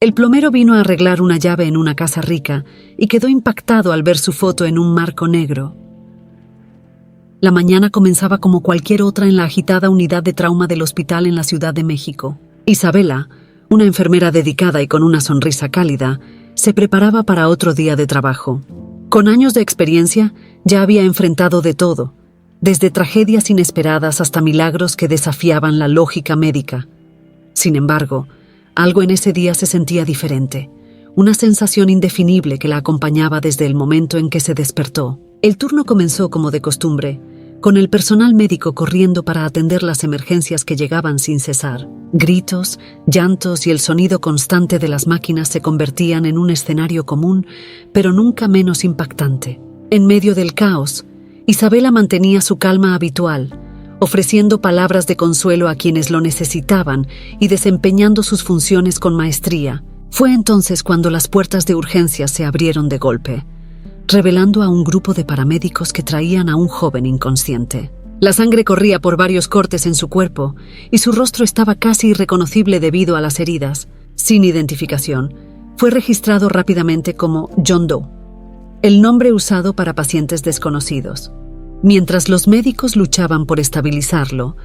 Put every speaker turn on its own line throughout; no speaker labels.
El plomero vino a arreglar una llave en una casa rica y quedó impactado al ver su foto en un marco negro. La mañana comenzaba como cualquier otra en la agitada unidad de trauma del hospital en la Ciudad de México. Isabela, una enfermera dedicada y con una sonrisa cálida, se preparaba para otro día de trabajo. Con años de experiencia, ya había enfrentado de todo, desde tragedias inesperadas hasta milagros que desafiaban la lógica médica. Sin embargo, algo en ese día se sentía diferente, una sensación indefinible que la acompañaba desde el momento en que se despertó. El turno comenzó como de costumbre, con el personal médico corriendo para atender las emergencias que llegaban sin cesar. Gritos, llantos y el sonido constante de las máquinas se convertían en un escenario común, pero nunca menos impactante. En medio del caos, Isabela mantenía su calma habitual, ofreciendo palabras de consuelo a quienes lo necesitaban y desempeñando sus funciones con maestría. Fue entonces cuando las puertas de urgencias se abrieron de golpe, revelando a un grupo de paramédicos que traían a un joven inconsciente. La sangre corría por varios cortes en su cuerpo y su rostro estaba casi irreconocible debido a las heridas. Sin identificación, fue registrado rápidamente como John Doe, el nombre usado para pacientes desconocidos. Mientras los médicos luchaban por estabilizarlo,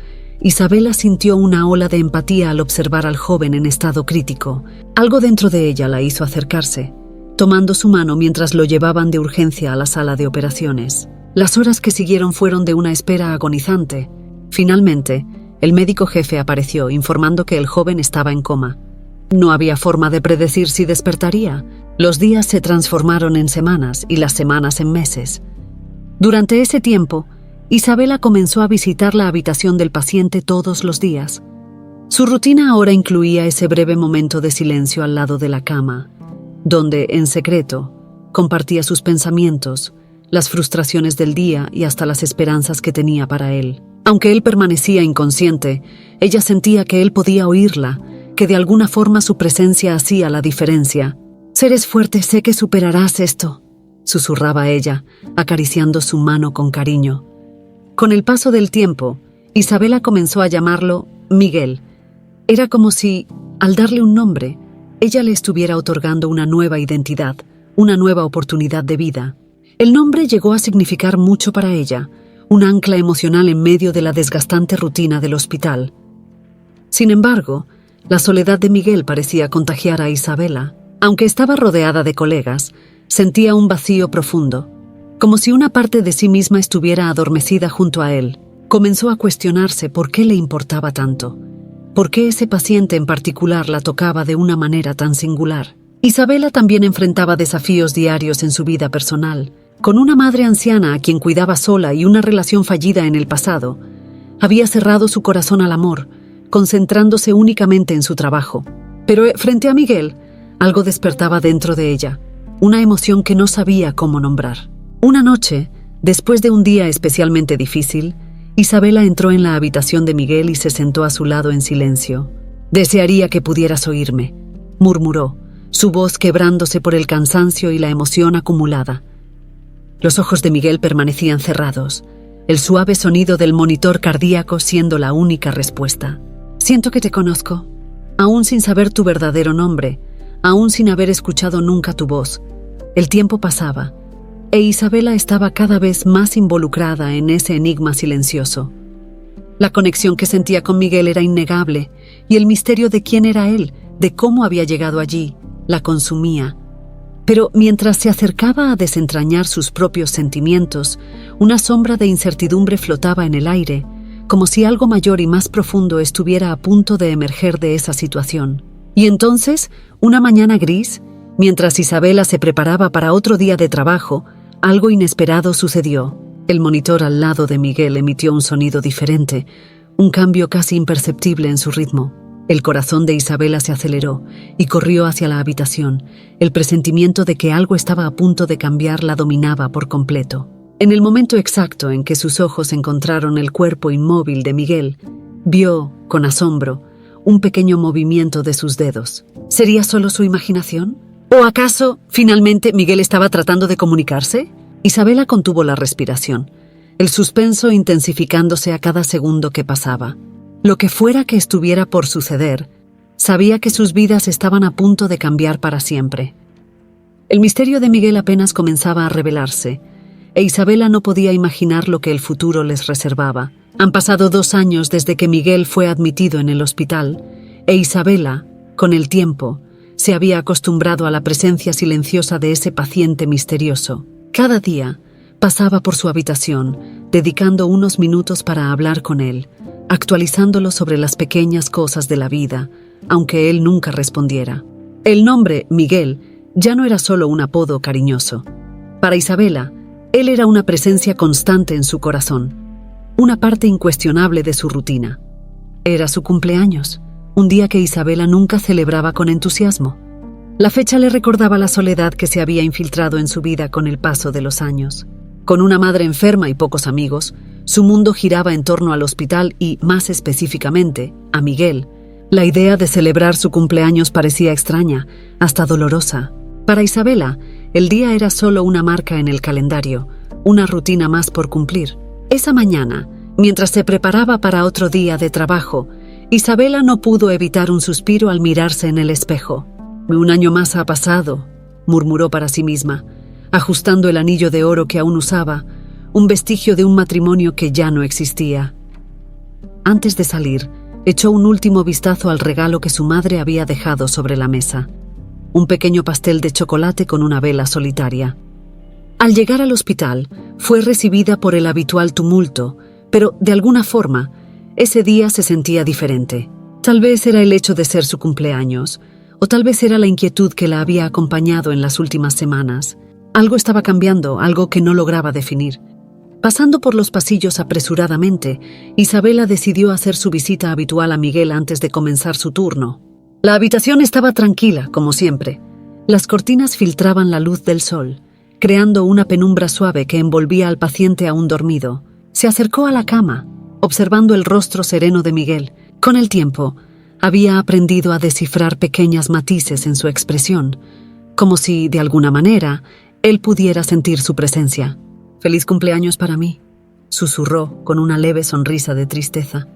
Isabela sintió una ola de empatía al observar al joven en estado crítico. Algo dentro de ella la hizo acercarse, tomando su mano mientras lo llevaban de urgencia a la sala de operaciones. Las horas que siguieron fueron de una espera agonizante. Finalmente, el médico jefe apareció informando que el joven estaba en coma. No había forma de predecir si despertaría. Los días se transformaron en semanas y las semanas en meses. Durante ese tiempo, Isabela comenzó a visitar la habitación del paciente todos los días. Su rutina ahora incluía ese breve momento de silencio al lado de la cama, donde, en secreto, compartía sus pensamientos, las frustraciones del día y hasta las esperanzas que tenía para él. Aunque él permanecía inconsciente, ella sentía que él podía oírla, que de alguna forma su presencia hacía la diferencia. «Eres fuerte, sé que superarás esto», susurraba ella, acariciando su mano con cariño. Con el paso del tiempo, Isabela comenzó a llamarlo Miguel. Era como si, al darle un nombre, ella le estuviera otorgando una nueva identidad, una nueva oportunidad de vida. El nombre llegó a significar mucho para ella, un ancla emocional en medio de la desgastante rutina del hospital. Sin embargo, la soledad de Miguel parecía contagiar a Isabela. Aunque estaba rodeada de colegas, sentía un vacío profundo, como si una parte de sí misma estuviera adormecida junto a él. Comenzó a cuestionarse por qué le importaba tanto, por qué ese paciente en particular la tocaba de una manera tan singular. Isabela también enfrentaba desafíos diarios en su vida personal. Con una madre anciana a quien cuidaba sola y una relación fallida en el pasado, había cerrado su corazón al amor, concentrándose únicamente en su trabajo. Pero frente a Miguel, algo despertaba dentro de ella, una emoción que no sabía cómo nombrar. Una noche, después de un día especialmente difícil, Isabela entró en la habitación de Miguel y se sentó a su lado en silencio. «Desearía que pudieras oírme», murmuró, su voz quebrándose por el cansancio y la emoción acumulada. Los ojos de Miguel permanecían cerrados, el suave sonido del monitor cardíaco siendo la única respuesta. «Siento que te conozco, aún sin saber tu verdadero nombre, aún sin haber escuchado nunca tu voz». El tiempo pasaba, e Isabela estaba cada vez más involucrada en ese enigma silencioso. La conexión que sentía con Miguel era innegable, y el misterio de quién era él, de cómo había llegado allí, la consumía. Pero mientras se acercaba a desentrañar sus propios sentimientos, una sombra de incertidumbre flotaba en el aire, como si algo mayor y más profundo estuviera a punto de emerger de esa situación. Y entonces, una mañana gris, mientras Isabela se preparaba para otro día de trabajo, algo inesperado sucedió. El monitor al lado de Miguel emitió un sonido diferente, un cambio casi imperceptible en su ritmo. El corazón de Isabela se aceleró y corrió hacia la habitación. El presentimiento de que algo estaba a punto de cambiar la dominaba por completo. En el momento exacto en que sus ojos encontraron el cuerpo inmóvil de Miguel, vio, con asombro, un pequeño movimiento de sus dedos. ¿Sería solo su imaginación? ¿O acaso, finalmente, Miguel estaba tratando de comunicarse? Isabela contuvo la respiración, el suspenso intensificándose a cada segundo que pasaba. Lo que fuera que estuviera por suceder, Sabía que sus vidas estaban a punto de cambiar para siempre. El misterio de Miguel apenas comenzaba a revelarse, e Isabela no podía imaginar lo que el futuro les reservaba. Han pasado 2 años desde que Miguel fue admitido en el hospital, e Isabela, con el tiempo, se había acostumbrado a la presencia silenciosa de ese paciente misterioso. Cada día pasaba por su habitación, dedicando unos minutos para hablar con él, actualizándolo sobre las pequeñas cosas de la vida, aunque él nunca respondiera. El nombre, Miguel, ya no era solo un apodo cariñoso. Para Isabela, él era una presencia constante en su corazón, una parte incuestionable de su rutina. Era su cumpleaños, un día que Isabela nunca celebraba con entusiasmo. La fecha le recordaba la soledad que se había infiltrado en su vida con el paso de los años. Con una madre enferma y pocos amigos, su mundo giraba en torno al hospital y, más específicamente, a Miguel. La idea de celebrar su cumpleaños parecía extraña, hasta dolorosa. Para Isabela, el día era solo una marca en el calendario, una rutina más por cumplir. Esa mañana, mientras se preparaba para otro día de trabajo, Isabela no pudo evitar un suspiro al mirarse en el espejo. «Un año más ha pasado», murmuró para sí misma, ajustando el anillo de oro que aún usaba, un vestigio de un matrimonio que ya no existía. Antes de salir, echó un último vistazo al regalo que su madre había dejado sobre la mesa. Un pequeño pastel de chocolate con una vela solitaria. Al llegar al hospital, fue recibida por el habitual tumulto, pero, de alguna forma, ese día se sentía diferente. Tal vez era el hecho de ser su cumpleaños, o tal vez era la inquietud que la había acompañado en las últimas semanas. Algo estaba cambiando, algo que no lograba definir. Pasando por los pasillos apresuradamente, Isabela decidió hacer su visita habitual a Miguel antes de comenzar su turno. La habitación estaba tranquila, como siempre. Las cortinas filtraban la luz del sol, creando una penumbra suave que envolvía al paciente aún dormido. Se acercó a la cama, observando el rostro sereno de Miguel. Con el tiempo, había aprendido a descifrar pequeños matices en su expresión, como si, de alguna manera, él pudiera sentir su presencia. «Feliz cumpleaños para mí», susurró con una leve sonrisa de tristeza.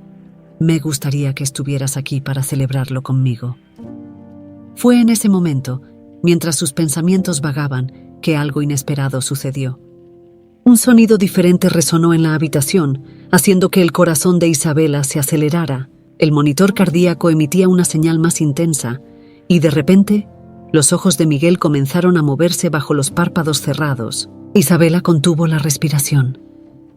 «Me gustaría que estuvieras aquí para celebrarlo conmigo». Fue en ese momento, mientras sus pensamientos vagaban, que algo inesperado sucedió. Un sonido diferente resonó en la habitación, haciendo que el corazón de Isabela se acelerara. El monitor cardíaco emitía una señal más intensa, y de repente, los ojos de Miguel comenzaron a moverse bajo los párpados cerrados. Isabela contuvo la respiración,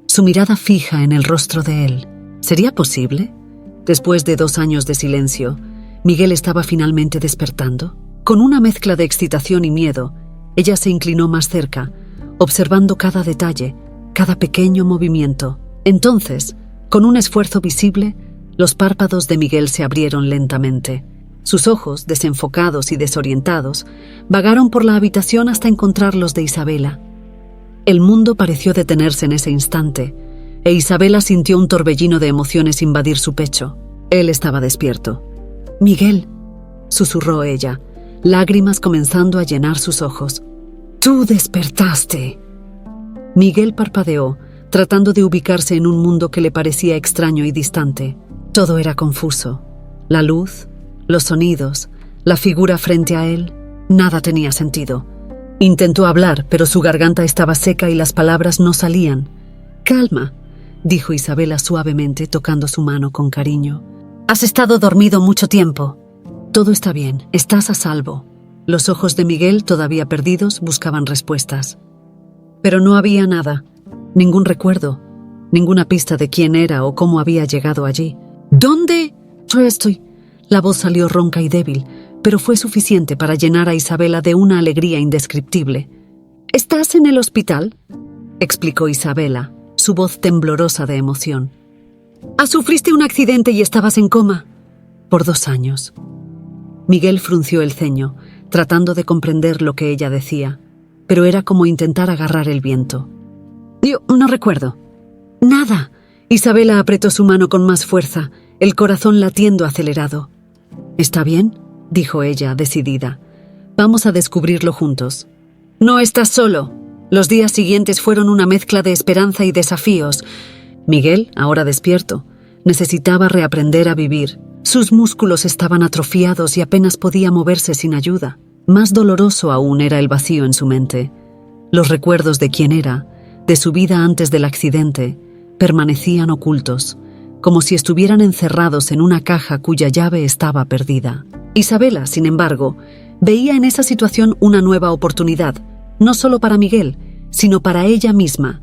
su mirada fija en el rostro de él. ¿Sería posible? Después de 2 años de silencio, Miguel estaba finalmente despertando. Con una mezcla de excitación y miedo, ella se inclinó más cerca, observando cada detalle, cada pequeño movimiento. Entonces, con un esfuerzo visible, los párpados de Miguel se abrieron lentamente. Sus ojos, desenfocados y desorientados, vagaron por la habitación hasta encontrar los de Isabela. El mundo pareció detenerse en ese instante, e Isabela sintió un torbellino de emociones invadir su pecho. Él estaba despierto. «Miguel», susurró ella, lágrimas comenzando a llenar sus ojos. «Tú despertaste». Miguel parpadeó, tratando de ubicarse en un mundo que le parecía extraño y distante. Todo era confuso. La luz, los sonidos, la figura frente a él, nada tenía sentido. Intentó hablar, pero su garganta estaba seca y las palabras no salían. «Calma», dijo Isabela suavemente, tocando su mano con cariño. «Has estado dormido mucho tiempo. Todo está bien, estás a salvo». Los ojos de Miguel, todavía perdidos, buscaban respuestas. Pero no había nada, ningún recuerdo, ninguna pista de quién era o cómo había llegado allí. «¿Dónde?» «Yo estoy». La voz salió ronca y débil, pero fue suficiente para llenar a Isabela de una alegría indescriptible. «¿Estás en el hospital?», explicó Isabela, su voz temblorosa de emoción. «Sufriste un accidente y estabas en coma». «Por 2 años». Miguel frunció el ceño, tratando de comprender lo que ella decía, pero era como intentar agarrar el viento. «Yo no recuerdo». «Nada». Isabela apretó su mano con más fuerza, el corazón latiendo acelerado. «¿Está bien?», dijo ella, decidida. «Vamos a descubrirlo juntos». «No estás solo». Los días siguientes fueron una mezcla de esperanza y desafíos. Miguel, ahora despierto, necesitaba reaprender a vivir. Sus músculos estaban atrofiados y apenas podía moverse sin ayuda. Más doloroso aún era el vacío en su mente. Los recuerdos de quién era, de su vida antes del accidente, permanecían ocultos, como si estuvieran encerrados en una caja cuya llave estaba perdida. Isabela, sin embargo, veía en esa situación una nueva oportunidad, no solo para Miguel, sino para ella misma.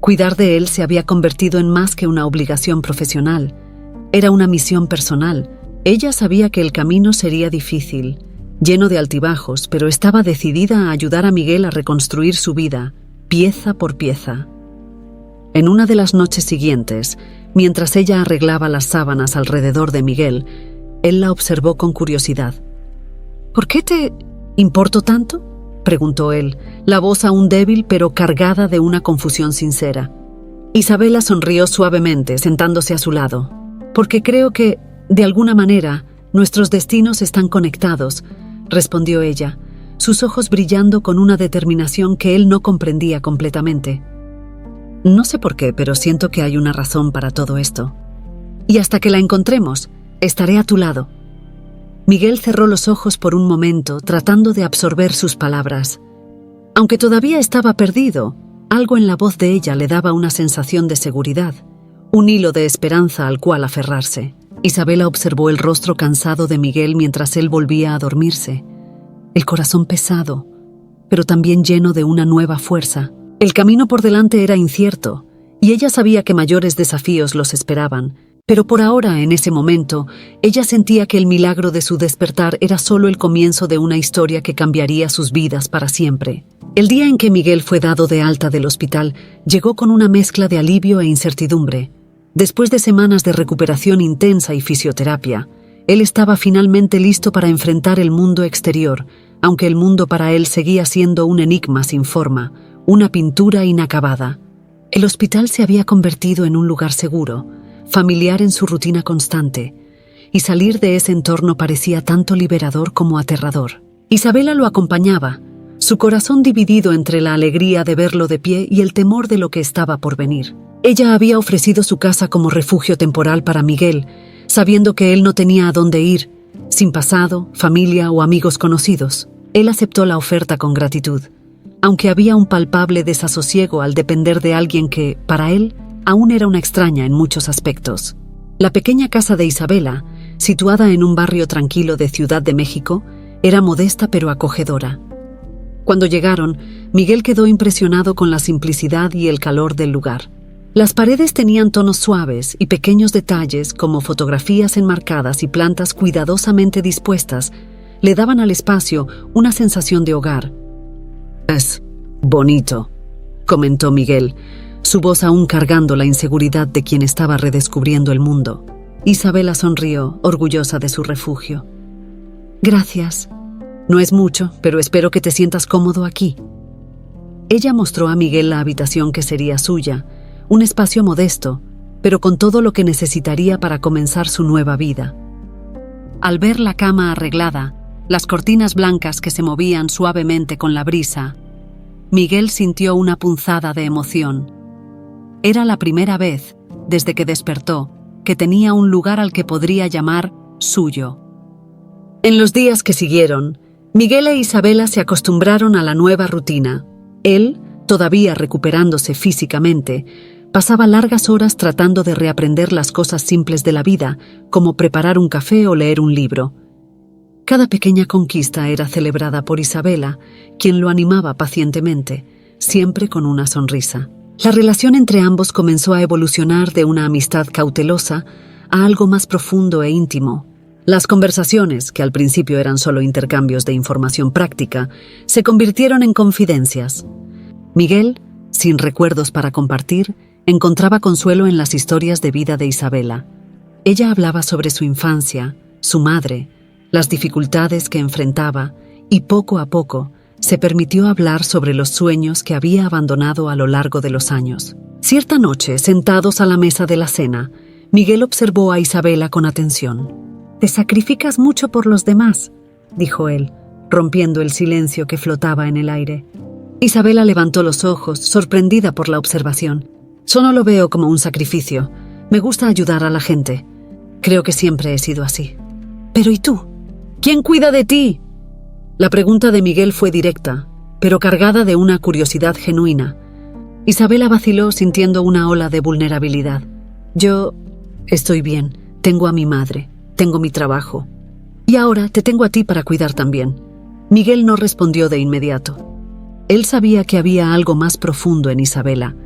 Cuidar de él se había convertido en más que una obligación profesional. Era una misión personal. Ella sabía que el camino sería difícil, lleno de altibajos, pero estaba decidida a ayudar a Miguel a reconstruir su vida, pieza por pieza. En una de las noches siguientes, mientras ella arreglaba las sábanas alrededor de Miguel, él la observó con curiosidad. «¿Por qué te importo tanto?», preguntó él, la voz aún débil pero cargada de una confusión sincera. Isabela sonrió suavemente, sentándose a su lado. «Porque creo que, de alguna manera, nuestros destinos están conectados», respondió ella, sus ojos brillando con una determinación que él no comprendía completamente. «No sé por qué, pero siento que hay una razón para todo esto. Y hasta que la encontremos, estaré a tu lado». Miguel cerró los ojos por un momento, tratando de absorber sus palabras. Aunque todavía estaba perdido, algo en la voz de ella le daba una sensación de seguridad, un hilo de esperanza al cual aferrarse. Isabela observó el rostro cansado de Miguel mientras él volvía a dormirse, el corazón pesado, pero también lleno de una nueva fuerza. El camino por delante era incierto, y ella sabía que mayores desafíos los esperaban, pero por ahora, en ese momento, ella sentía que el milagro de su despertar era solo el comienzo de una historia que cambiaría sus vidas para siempre. El día en que Miguel fue dado de alta del hospital, llegó con una mezcla de alivio e incertidumbre. Después de semanas de recuperación intensa y fisioterapia, él estaba finalmente listo para enfrentar el mundo exterior, aunque el mundo para él seguía siendo un enigma sin forma, una pintura inacabada. El hospital se había convertido en un lugar seguro, familiar en su rutina constante, y salir de ese entorno parecía tanto liberador como aterrador. Isabela lo acompañaba, su corazón dividido entre la alegría de verlo de pie y el temor de lo que estaba por venir. Ella había ofrecido su casa como refugio temporal para Miguel, sabiendo que él no tenía a dónde ir, sin pasado, familia o amigos conocidos. Él aceptó la oferta con gratitud, aunque había un palpable desasosiego al depender de alguien que, para él, aún era una extraña en muchos aspectos. La pequeña casa de Isabela, situada en un barrio tranquilo de Ciudad de México, era modesta pero acogedora. Cuando llegaron, Miguel quedó impresionado con la simplicidad y el calor del lugar. Las paredes tenían tonos suaves y pequeños detalles como fotografías enmarcadas y plantas cuidadosamente dispuestas le daban al espacio una sensación de hogar. «Es bonito», comentó Miguel, su voz aún cargando la inseguridad de quien estaba redescubriendo el mundo. Isabela sonrió, orgullosa de su refugio. «Gracias. No es mucho, pero espero que te sientas cómodo aquí». Ella mostró a Miguel la habitación que sería suya, un espacio modesto, pero con todo lo que necesitaría para comenzar su nueva vida. Al ver la cama arreglada, las cortinas blancas que se movían suavemente con la brisa, Miguel sintió una punzada de emoción. Era la primera vez, desde que despertó, que tenía un lugar al que podría llamar suyo. En los días que siguieron, Miguel e Isabela se acostumbraron a la nueva rutina. Él, todavía recuperándose físicamente, pasaba largas horas tratando de reaprender las cosas simples de la vida, como preparar un café o leer un libro. Cada pequeña conquista era celebrada por Isabela, quien lo animaba pacientemente, siempre con una sonrisa. La relación entre ambos comenzó a evolucionar de una amistad cautelosa a algo más profundo e íntimo. Las conversaciones, que al principio eran solo intercambios de información práctica, se convirtieron en confidencias. Miguel, sin recuerdos para compartir, encontraba consuelo en las historias de vida de Isabela. Ella hablaba sobre su infancia, su madre, las dificultades que enfrentaba y poco a poco se permitió hablar sobre los sueños que había abandonado a lo largo de los años. Cierta noche, sentados a la mesa de la cena, Miguel observó a Isabela con atención. «Te sacrificas mucho por los demás», dijo él, rompiendo el silencio que flotaba en el aire. Isabela levantó los ojos, sorprendida por la observación. «Solo lo veo como un sacrificio. Me gusta ayudar a la gente». Creo que siempre he sido así. Pero ¿y tú? ¿Quién cuida de ti? La pregunta de Miguel fue directa, pero cargada de una curiosidad genuina. Isabela vaciló sintiendo una ola de vulnerabilidad. Yo estoy bien, tengo a mi madre, tengo mi trabajo. Y ahora te tengo a ti para cuidar también. Miguel no respondió de inmediato. Él sabía que había algo más profundo en Isabela,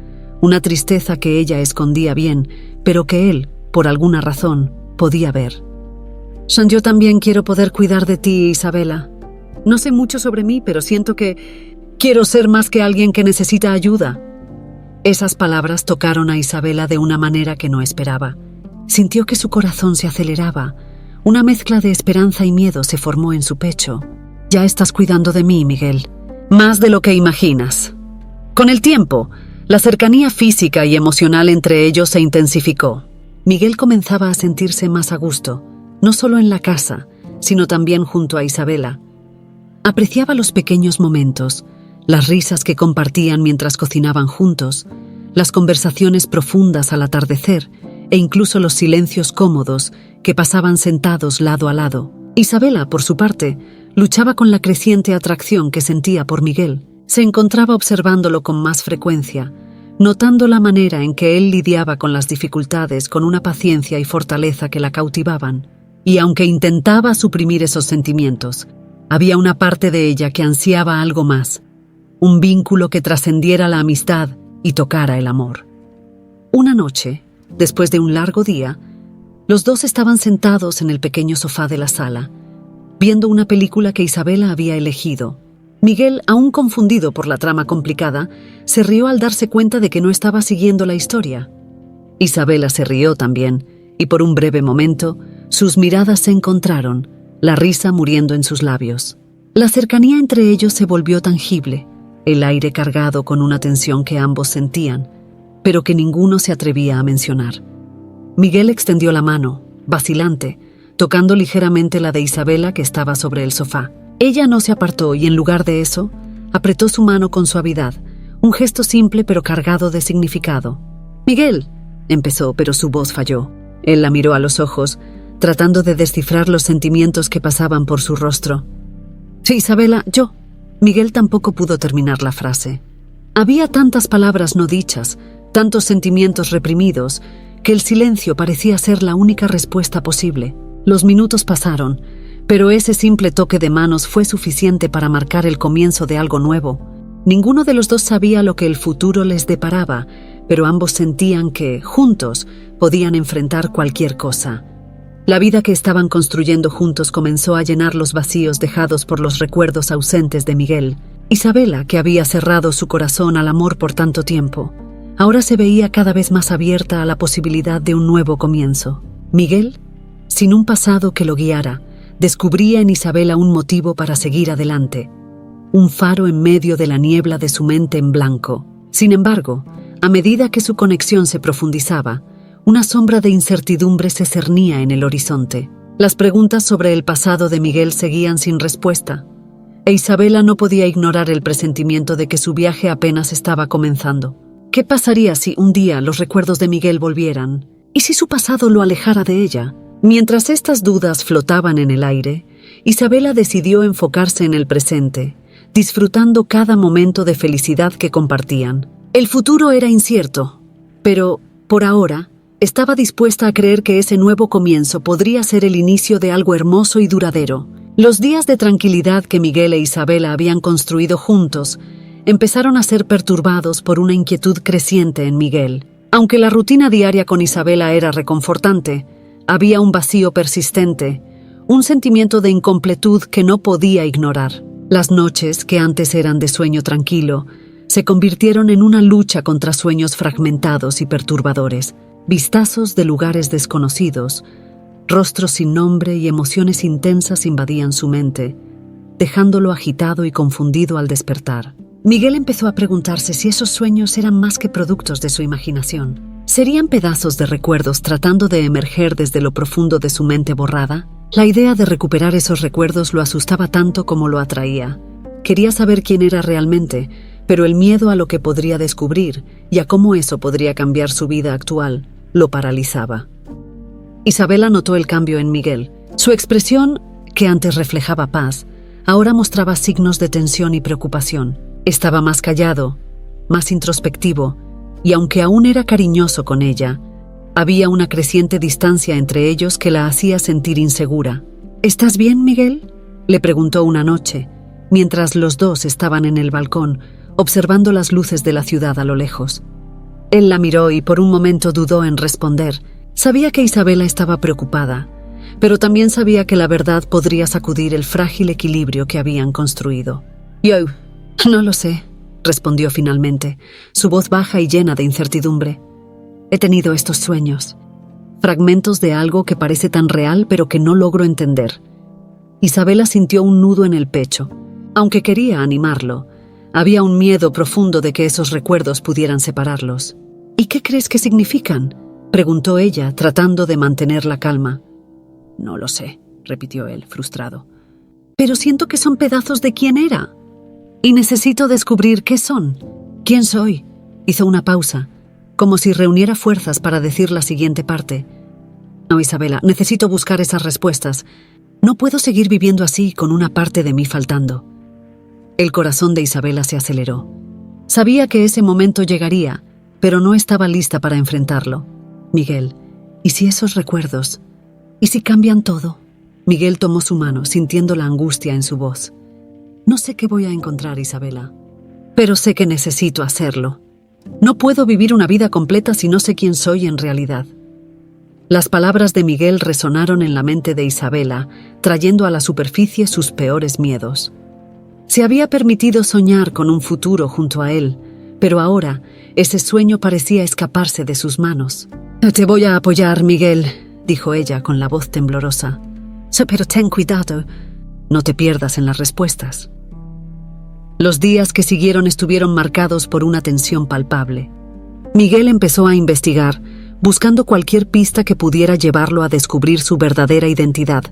una tristeza que ella escondía bien, pero que él, por alguna razón, podía ver. Yo también quiero poder cuidar de ti, Isabela. No sé mucho sobre mí, pero siento que quiero ser más que alguien que necesita ayuda. Esas palabras tocaron a Isabela de una manera que no esperaba. Sintió que su corazón se aceleraba. Una mezcla de esperanza y miedo se formó en su pecho. Ya estás cuidando de mí, Miguel. Más de lo que imaginas. Con el tiempo, la cercanía física y emocional entre ellos se intensificó. Miguel comenzaba a sentirse más a gusto, no solo en la casa, sino también junto a Isabela. Apreciaba los pequeños momentos, las risas que compartían mientras cocinaban juntos, las conversaciones profundas al atardecer e incluso los silencios cómodos que pasaban sentados lado a lado. Isabela, por su parte, luchaba con la creciente atracción que sentía por Miguel. Se encontraba observándolo con más frecuencia, notando la manera en que él lidiaba con las dificultades con una paciencia y fortaleza que la cautivaban. Y aunque intentaba suprimir esos sentimientos, había una parte de ella que ansiaba algo más, un vínculo que trascendiera la amistad y tocara el amor. Una noche, después de un largo día, los dos estaban sentados en el pequeño sofá de la sala, viendo una película que Isabela había elegido. Miguel, aún confundido por la trama complicada, se rió al darse cuenta de que no estaba siguiendo la historia. Isabela se rió también, y por un breve momento, sus miradas se encontraron, la risa muriendo en sus labios. La cercanía entre ellos se volvió tangible, el aire cargado con una tensión que ambos sentían, pero que ninguno se atrevía a mencionar. Miguel extendió la mano, vacilante, tocando ligeramente la de Isabela que estaba sobre el sofá. Ella no se apartó y en lugar de eso, apretó su mano con suavidad, un gesto simple pero cargado de significado. «Miguel», empezó, pero su voz falló. Él la miró a los ojos, tratando de descifrar los sentimientos que pasaban por su rostro. «Sí, Isabela, yo». Miguel tampoco pudo terminar la frase. Había tantas palabras no dichas, tantos sentimientos reprimidos, que el silencio parecía ser la única respuesta posible. Los minutos pasaron, pero ese simple toque de manos fue suficiente para marcar el comienzo de algo nuevo. Ninguno de los dos sabía lo que el futuro les deparaba, pero ambos sentían que, juntos, podían enfrentar cualquier cosa. La vida que estaban construyendo juntos comenzó a llenar los vacíos dejados por los recuerdos ausentes de Miguel. Isabela, que había cerrado su corazón al amor por tanto tiempo, ahora se veía cada vez más abierta a la posibilidad de un nuevo comienzo. Miguel, sin un pasado que lo guiara, descubría en Isabela un motivo para seguir adelante, un faro en medio de la niebla de su mente en blanco. Sin embargo, a medida que su conexión se profundizaba, una sombra de incertidumbre se cernía en el horizonte. Las preguntas sobre el pasado de Miguel seguían sin respuesta, e Isabela no podía ignorar el presentimiento de que su viaje apenas estaba comenzando. ¿Qué pasaría si un día los recuerdos de Miguel volvieran? ¿Y si su pasado lo alejara de ella? Mientras estas dudas flotaban en el aire, Isabela decidió enfocarse en el presente, disfrutando cada momento de felicidad que compartían. El futuro era incierto, pero, por ahora, estaba dispuesta a creer que ese nuevo comienzo podría ser el inicio de algo hermoso y duradero. Los días de tranquilidad que Miguel e Isabela habían construido juntos empezaron a ser perturbados por una inquietud creciente en Miguel. Aunque la rutina diaria con Isabela era reconfortante, había un vacío persistente, un sentimiento de incompletud que no podía ignorar. Las noches, que antes eran de sueño tranquilo, se convirtieron en una lucha contra sueños fragmentados y perturbadores, vistazos de lugares desconocidos, rostros sin nombre y emociones intensas invadían su mente, dejándolo agitado y confundido al despertar. Miguel empezó a preguntarse si esos sueños eran más que productos de su imaginación. ¿Serían pedazos de recuerdos tratando de emerger desde lo profundo de su mente borrada? La idea de recuperar esos recuerdos lo asustaba tanto como lo atraía. Quería saber quién era realmente, pero el miedo a lo que podría descubrir y a cómo eso podría cambiar su vida actual lo paralizaba. Isabela notó el cambio en Miguel. Su expresión, que antes reflejaba paz, ahora mostraba signos de tensión y preocupación. Estaba más callado, más introspectivo, y aunque aún era cariñoso con ella, había una creciente distancia entre ellos que la hacía sentir insegura. ¿Estás bien, Miguel?, le preguntó una noche, mientras los dos estaban en el balcón, observando las luces de la ciudad a lo lejos. Él la miró y por un momento dudó en responder. Sabía que Isabela estaba preocupada, pero también sabía que la verdad podría sacudir el frágil equilibrio que habían construido. «Yo, no lo sé», respondió finalmente, su voz baja y llena de incertidumbre. «He tenido estos sueños, fragmentos de algo que parece tan real pero que no logro entender». Isabela sintió un nudo en el pecho. Aunque quería animarlo, había un miedo profundo de que esos recuerdos pudieran separarlos. «¿Y qué crees que significan?», preguntó ella, tratando de mantener la calma. «No lo sé», repitió él, frustrado. «Pero siento que son pedazos de quién era. Y necesito descubrir qué son. ¿Quién soy?». Hizo una pausa, como si reuniera fuerzas para decir la siguiente parte. «No, Isabela, necesito buscar esas respuestas. No puedo seguir viviendo así con una parte de mí faltando». El corazón de Isabela se aceleró. Sabía que ese momento llegaría, pero no estaba lista para enfrentarlo. «Miguel, ¿y si esos recuerdos? ¿Y si cambian todo?». Miguel tomó su mano, sintiendo la angustia en su voz. «No sé qué voy a encontrar, Isabela, pero sé que necesito hacerlo. No puedo vivir una vida completa si no sé quién soy en realidad». Las palabras de Miguel resonaron en la mente de Isabela, trayendo a la superficie sus peores miedos. Se había permitido soñar con un futuro junto a él, pero ahora ese sueño parecía escaparse de sus manos. «Te voy a apoyar, Miguel», dijo ella con la voz temblorosa. «Pero ten cuidado. No te pierdas en las respuestas». Los días que siguieron estuvieron marcados por una tensión palpable. Miguel empezó a investigar, buscando cualquier pista que pudiera llevarlo a descubrir su verdadera identidad.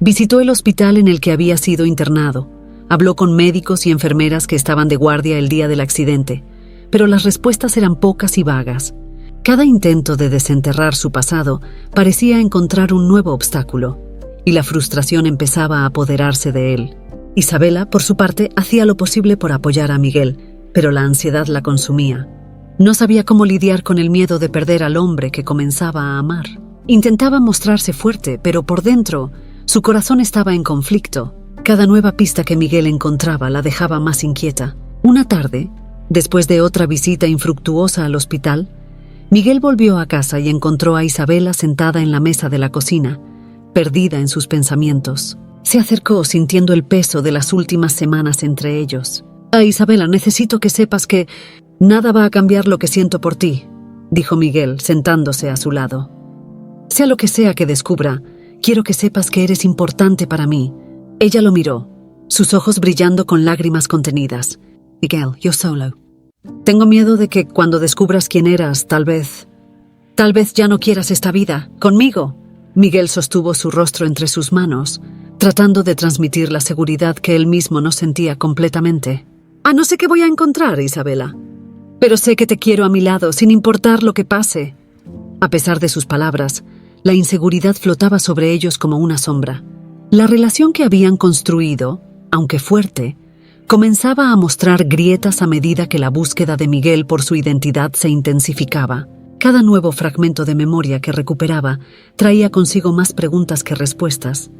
Visitó el hospital en el que había sido internado, habló con médicos y enfermeras que estaban de guardia el día del accidente, pero las respuestas eran pocas y vagas. Cada intento de desenterrar su pasado parecía encontrar un nuevo obstáculo, y la frustración empezaba a apoderarse de él. Isabela, por su parte, hacía lo posible por apoyar a Miguel, pero la ansiedad la consumía. No sabía cómo lidiar con el miedo de perder al hombre que comenzaba a amar. Intentaba mostrarse fuerte, pero por dentro, su corazón estaba en conflicto. Cada nueva pista que Miguel encontraba la dejaba más inquieta. Una tarde, después de otra visita infructuosa al hospital, Miguel volvió a casa y encontró a Isabela sentada en la mesa de la cocina, perdida en sus pensamientos. Se acercó sintiendo el peso de las últimas semanas entre ellos. «Isabela, necesito que sepas que nada va a cambiar lo que siento por ti», dijo Miguel, sentándose a su lado. «Sea lo que sea que descubra, quiero que sepas que eres importante para mí». Ella lo miró, sus ojos brillando con lágrimas contenidas. «Miguel, yo solo. Tengo miedo de que cuando descubras quién eras, tal vez ya no quieras esta vida, conmigo». Miguel sostuvo su rostro entre sus manos, tratando de transmitir la seguridad que él mismo no sentía completamente. «No sé qué voy a encontrar, Isabela, pero sé que te quiero a mi lado, sin importar lo que pase». A pesar de sus palabras, la inseguridad flotaba sobre ellos como una sombra. La relación que habían construido, aunque fuerte, comenzaba a mostrar grietas a medida que la búsqueda de Miguel por su identidad se intensificaba. Cada nuevo fragmento de memoria que recuperaba traía consigo más preguntas que respuestas,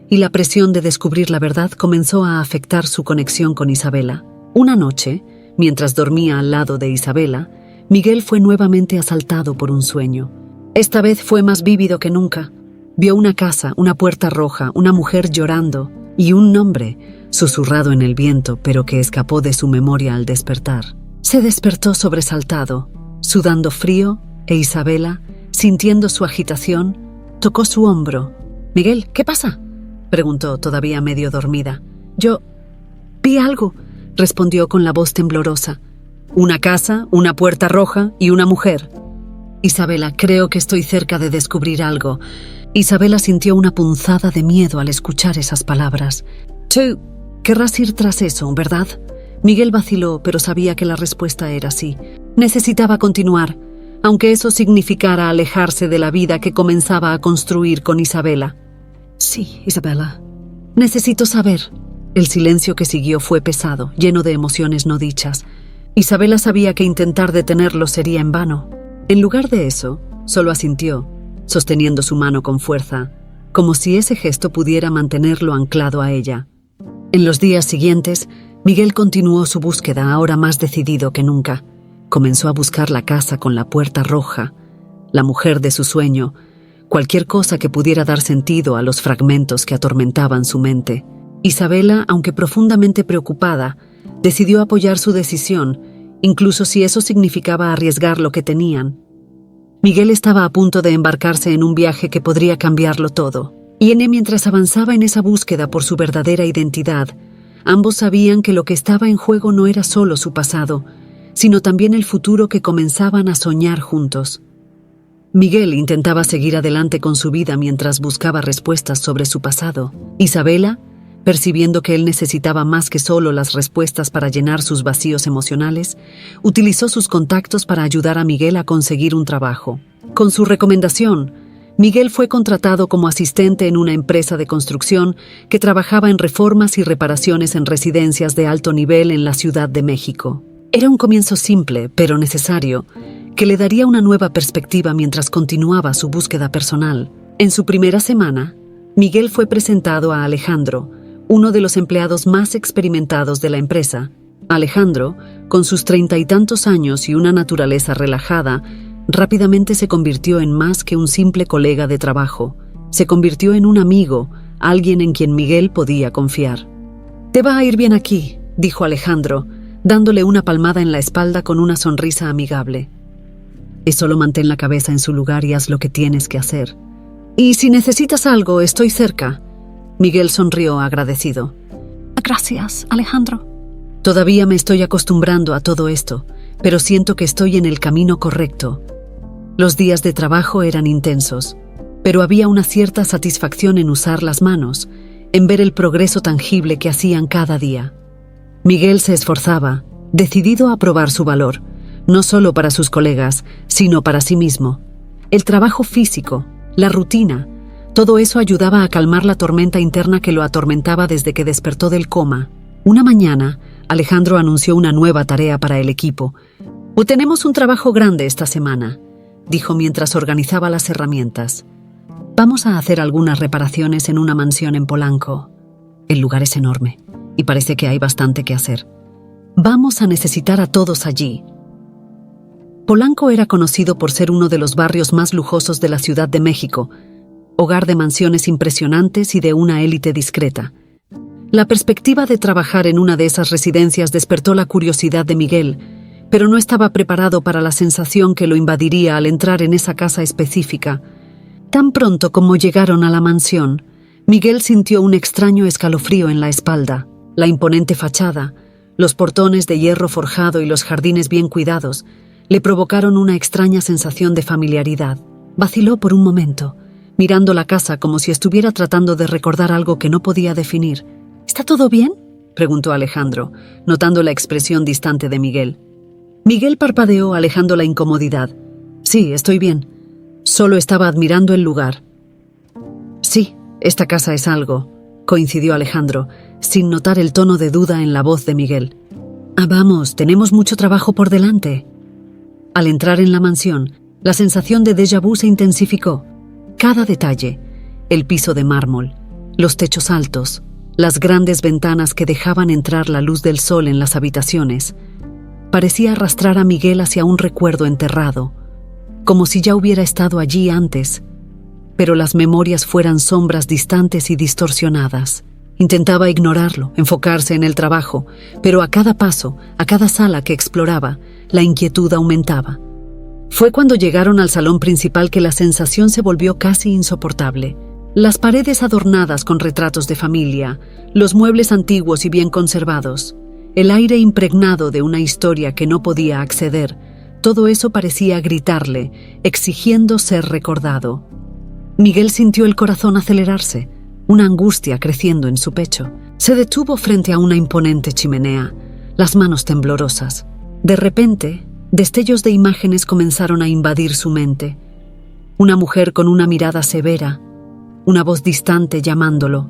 y la presión de descubrir la verdad comenzó a afectar su conexión con Isabela. Una noche, mientras dormía al lado de Isabela, Miguel fue nuevamente asaltado por un sueño. Esta vez fue más vívido que nunca. Vio una casa, una puerta roja, una mujer llorando y un nombre susurrado en el viento, pero que escapó de su memoria al despertar. Se despertó sobresaltado, sudando frío, e Isabela, sintiendo su agitación, tocó su hombro. «Miguel, ¿qué pasa?», preguntó, todavía medio dormida. «Yo vi algo», respondió con la voz temblorosa. «Una casa, una puerta roja y una mujer». «Isabela, creo que estoy cerca de descubrir algo». Isabela sintió una punzada de miedo al escuchar esas palabras. «Tú querrás ir tras eso, ¿verdad?». Miguel vaciló, pero sabía que la respuesta era sí. Necesitaba continuar. aunque eso significara alejarse de la vida que comenzaba a construir con Isabela. Sí, Isabela. Necesito saber. El silencio que siguió fue pesado, lleno de emociones no dichas. Isabela sabía que intentar detenerlo sería en vano. En lugar de eso, solo asintió, sosteniendo su mano con fuerza, como si ese gesto pudiera mantenerlo anclado a ella. En los días siguientes, Miguel continuó su búsqueda, ahora más decidido que nunca. Comenzó a buscar la casa con la puerta roja, la mujer de su sueño, cualquier cosa que pudiera dar sentido a los fragmentos que atormentaban su mente. Isabela, aunque profundamente preocupada, decidió apoyar su decisión, incluso si eso significaba arriesgar lo que tenían. Miguel estaba a punto de embarcarse en un viaje que podría cambiarlo todo. Y mientras avanzaba en esa búsqueda por su verdadera identidad, ambos sabían que lo que estaba en juego no era solo su pasado, sino también el futuro que comenzaban a soñar juntos. Miguel intentaba seguir adelante con su vida mientras buscaba respuestas sobre su pasado. Isabela, percibiendo que él necesitaba más que solo las respuestas para llenar sus vacíos emocionales, utilizó sus contactos para ayudar a Miguel a conseguir un trabajo. Con su recomendación, Miguel fue contratado como asistente en una empresa de construcción que trabajaba en reformas y reparaciones en residencias de alto nivel en la Ciudad de México. Era un comienzo simple, pero necesario, que le daría una nueva perspectiva mientras continuaba su búsqueda personal. En su primera semana, Miguel fue presentado a Alejandro, uno de los empleados más experimentados de la empresa. Alejandro, con sus 30 y tantos años y una naturaleza relajada, rápidamente se convirtió en más que un simple colega de trabajo. Se convirtió en un amigo, alguien en quien Miguel podía confiar. «Te va a ir bien aquí», dijo Alejandro, dándole una palmada en la espalda con una sonrisa amigable. «Y solo mantén la cabeza en su lugar y haz lo que tienes que hacer. Y si necesitas algo, estoy cerca». Miguel sonrió agradecido. «Gracias, Alejandro». «Todavía me estoy acostumbrando a todo esto, pero siento que estoy en el camino correcto». Los días de trabajo eran intensos, pero había una cierta satisfacción en usar las manos, en ver el progreso tangible que hacían cada día. Miguel se esforzaba, decidido a probar su valor, no solo para sus colegas, sino para sí mismo. El trabajo físico, la rutina, todo eso ayudaba a calmar la tormenta interna que lo atormentaba desde que despertó del coma. Una mañana, Alejandro anunció una nueva tarea para el equipo. «Tenemos un trabajo grande esta semana», dijo mientras organizaba las herramientas. «Vamos a hacer algunas reparaciones en una mansión en Polanco. El lugar es enorme y parece que hay bastante que hacer. Vamos a necesitar a todos allí». Polanco era conocido por ser uno de los barrios más lujosos de la Ciudad de México, hogar de mansiones impresionantes y de una élite discreta. La perspectiva de trabajar en una de esas residencias despertó la curiosidad de Miguel, pero no estaba preparado para la sensación que lo invadiría al entrar en esa casa específica. Tan pronto como llegaron a la mansión, Miguel sintió un extraño escalofrío en la espalda. La imponente fachada, los portones de hierro forjado y los jardines bien cuidados le provocaron una extraña sensación de familiaridad. Vaciló por un momento, mirando la casa como si estuviera tratando de recordar algo que no podía definir. «¿Está todo bien?», preguntó Alejandro, notando la expresión distante de Miguel. Miguel parpadeó, alejando la incomodidad. «Sí, estoy bien. Solo estaba admirando el lugar». «Sí, esta casa es algo», coincidió Alejandro, sin notar el tono de duda en la voz de Miguel. «Vamos, tenemos mucho trabajo por delante». Al entrar en la mansión, la sensación de déjà vu se intensificó. Cada detalle, el piso de mármol, los techos altos, las grandes ventanas que dejaban entrar la luz del sol en las habitaciones, parecía arrastrar a Miguel hacia un recuerdo enterrado, como si ya hubiera estado allí antes, pero las memorias fueran sombras distantes y distorsionadas. Intentaba ignorarlo, enfocarse en el trabajo, pero a cada paso, a cada sala que exploraba, la inquietud aumentaba. Fue cuando llegaron al salón principal que la sensación se volvió casi insoportable. Las paredes adornadas con retratos de familia, los muebles antiguos y bien conservados, el aire impregnado de una historia que no podía acceder, todo eso parecía gritarle, exigiendo ser recordado. Miguel sintió el corazón acelerarse, una angustia creciendo en su pecho. Se detuvo frente a una imponente chimenea, las manos temblorosas. De repente, Destellos de imágenes comenzaron a invadir su mente. Una mujer con una mirada severa, una voz distante llamándolo,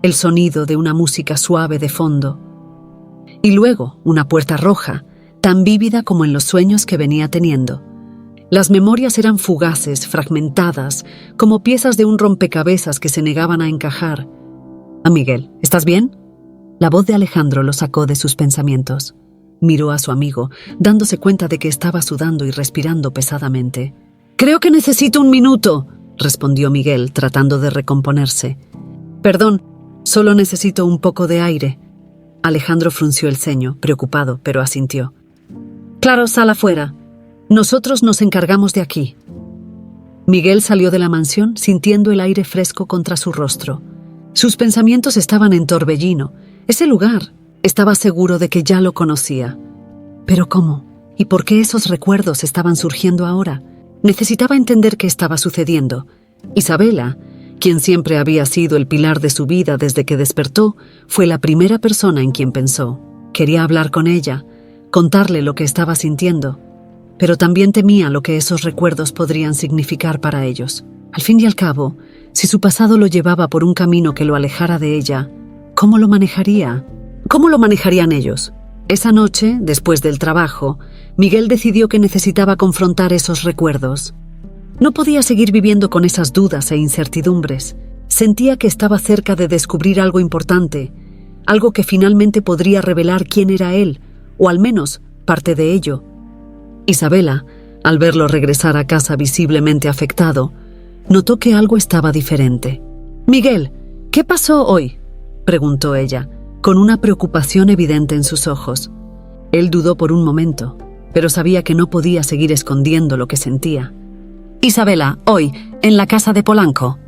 el sonido de una música suave de fondo. Y luego una puerta roja, tan vívida como en los sueños que venía teniendo. Las memorias eran fugaces, fragmentadas, como piezas de un rompecabezas que se negaban a encajar. «Ah, Miguel, ¿estás bien?». La voz de Alejandro lo sacó de sus pensamientos. Miró a su amigo, dándose cuenta de que estaba sudando y respirando pesadamente. «Creo que necesito un minuto», respondió Miguel, tratando de recomponerse. «Perdón, solo necesito un poco de aire». Alejandro frunció el ceño, preocupado, pero asintió. «Claro, sal afuera. Nosotros nos encargamos de aquí». Miguel salió de la mansión sintiendo el aire fresco contra su rostro. Sus pensamientos estaban en Torbellino. Ese lugar, estaba seguro de que ya lo conocía. ¿Pero cómo? ¿Y por qué esos recuerdos estaban surgiendo ahora? Necesitaba entender qué estaba sucediendo. Isabela, quien siempre había sido el pilar de su vida desde que despertó, fue la primera persona en quien pensó. Quería hablar con ella, contarle lo que estaba sintiendo, pero también temía lo que esos recuerdos podrían significar para ellos. Al fin y al cabo, si su pasado lo llevaba por un camino que lo alejara de ella, ¿cómo lo manejaría? ¿Cómo lo manejarían ellos? Esa noche, después del trabajo, Miguel decidió que necesitaba confrontar esos recuerdos. No podía seguir viviendo con esas dudas e incertidumbres. Sentía que estaba cerca de descubrir algo importante, algo que finalmente podría revelar quién era él, o al menos parte de ello. Isabela, al verlo regresar a casa visiblemente afectado, notó que algo estaba diferente. «Miguel, ¿qué pasó hoy?», preguntó ella, con una preocupación evidente en sus ojos. Él dudó por un momento, pero sabía que no podía seguir escondiendo lo que sentía. «Isabela, hoy, en la casa de Polanco».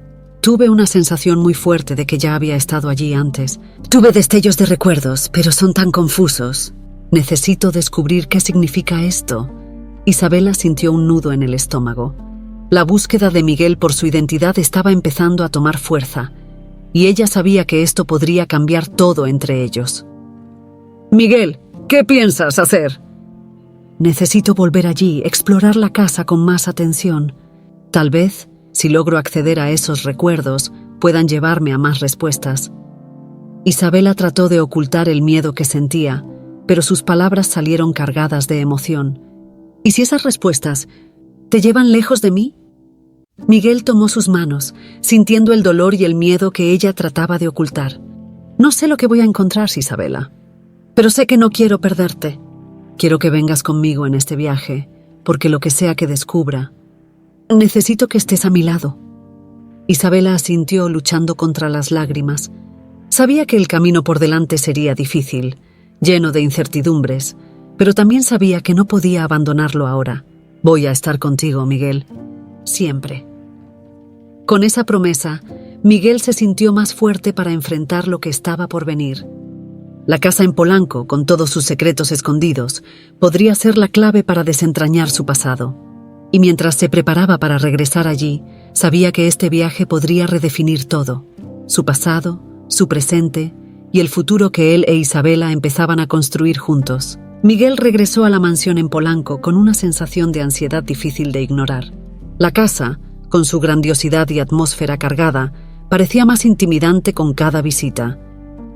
Tuve una sensación muy fuerte de que ya había estado allí antes. Tuve destellos de recuerdos, pero son tan confusos. Necesito descubrir qué significa esto. Isabela sintió un nudo en el estómago. La búsqueda de Miguel por su identidad estaba empezando a tomar fuerza, y ella sabía que esto podría cambiar todo entre ellos. «Miguel, ¿qué piensas hacer?». «Necesito volver allí, explorar la casa con más atención. Tal vez, si logro acceder a esos recuerdos, puedan llevarme a más respuestas». Isabela trató de ocultar el miedo que sentía, pero sus palabras salieron cargadas de emoción. «¿Y si esas respuestas te llevan lejos de mí?». Miguel tomó sus manos, sintiendo el dolor y el miedo que ella trataba de ocultar. «No sé lo que voy a encontrar, Isabela, pero sé que no quiero perderte. Quiero que vengas conmigo en este viaje, porque lo que sea que descubra, necesito que estés a mi lado». Isabela asintió luchando contra las lágrimas. Sabía que el camino por delante sería difícil, lleno de incertidumbres, pero también sabía que no podía abandonarlo ahora. «Voy a estar contigo, Miguel, siempre». Con esa promesa, Miguel se sintió más fuerte para enfrentar lo que estaba por venir. La casa en Polanco, con todos sus secretos escondidos, podría ser la clave para desentrañar su pasado. Y mientras se preparaba para regresar allí, sabía que este viaje podría redefinir todo: su pasado, su presente y el futuro que él e Isabela empezaban a construir juntos. Miguel regresó a la mansión en Polanco con una sensación de ansiedad difícil de ignorar. La casa, con su grandiosidad y atmósfera cargada, parecía más intimidante con cada visita.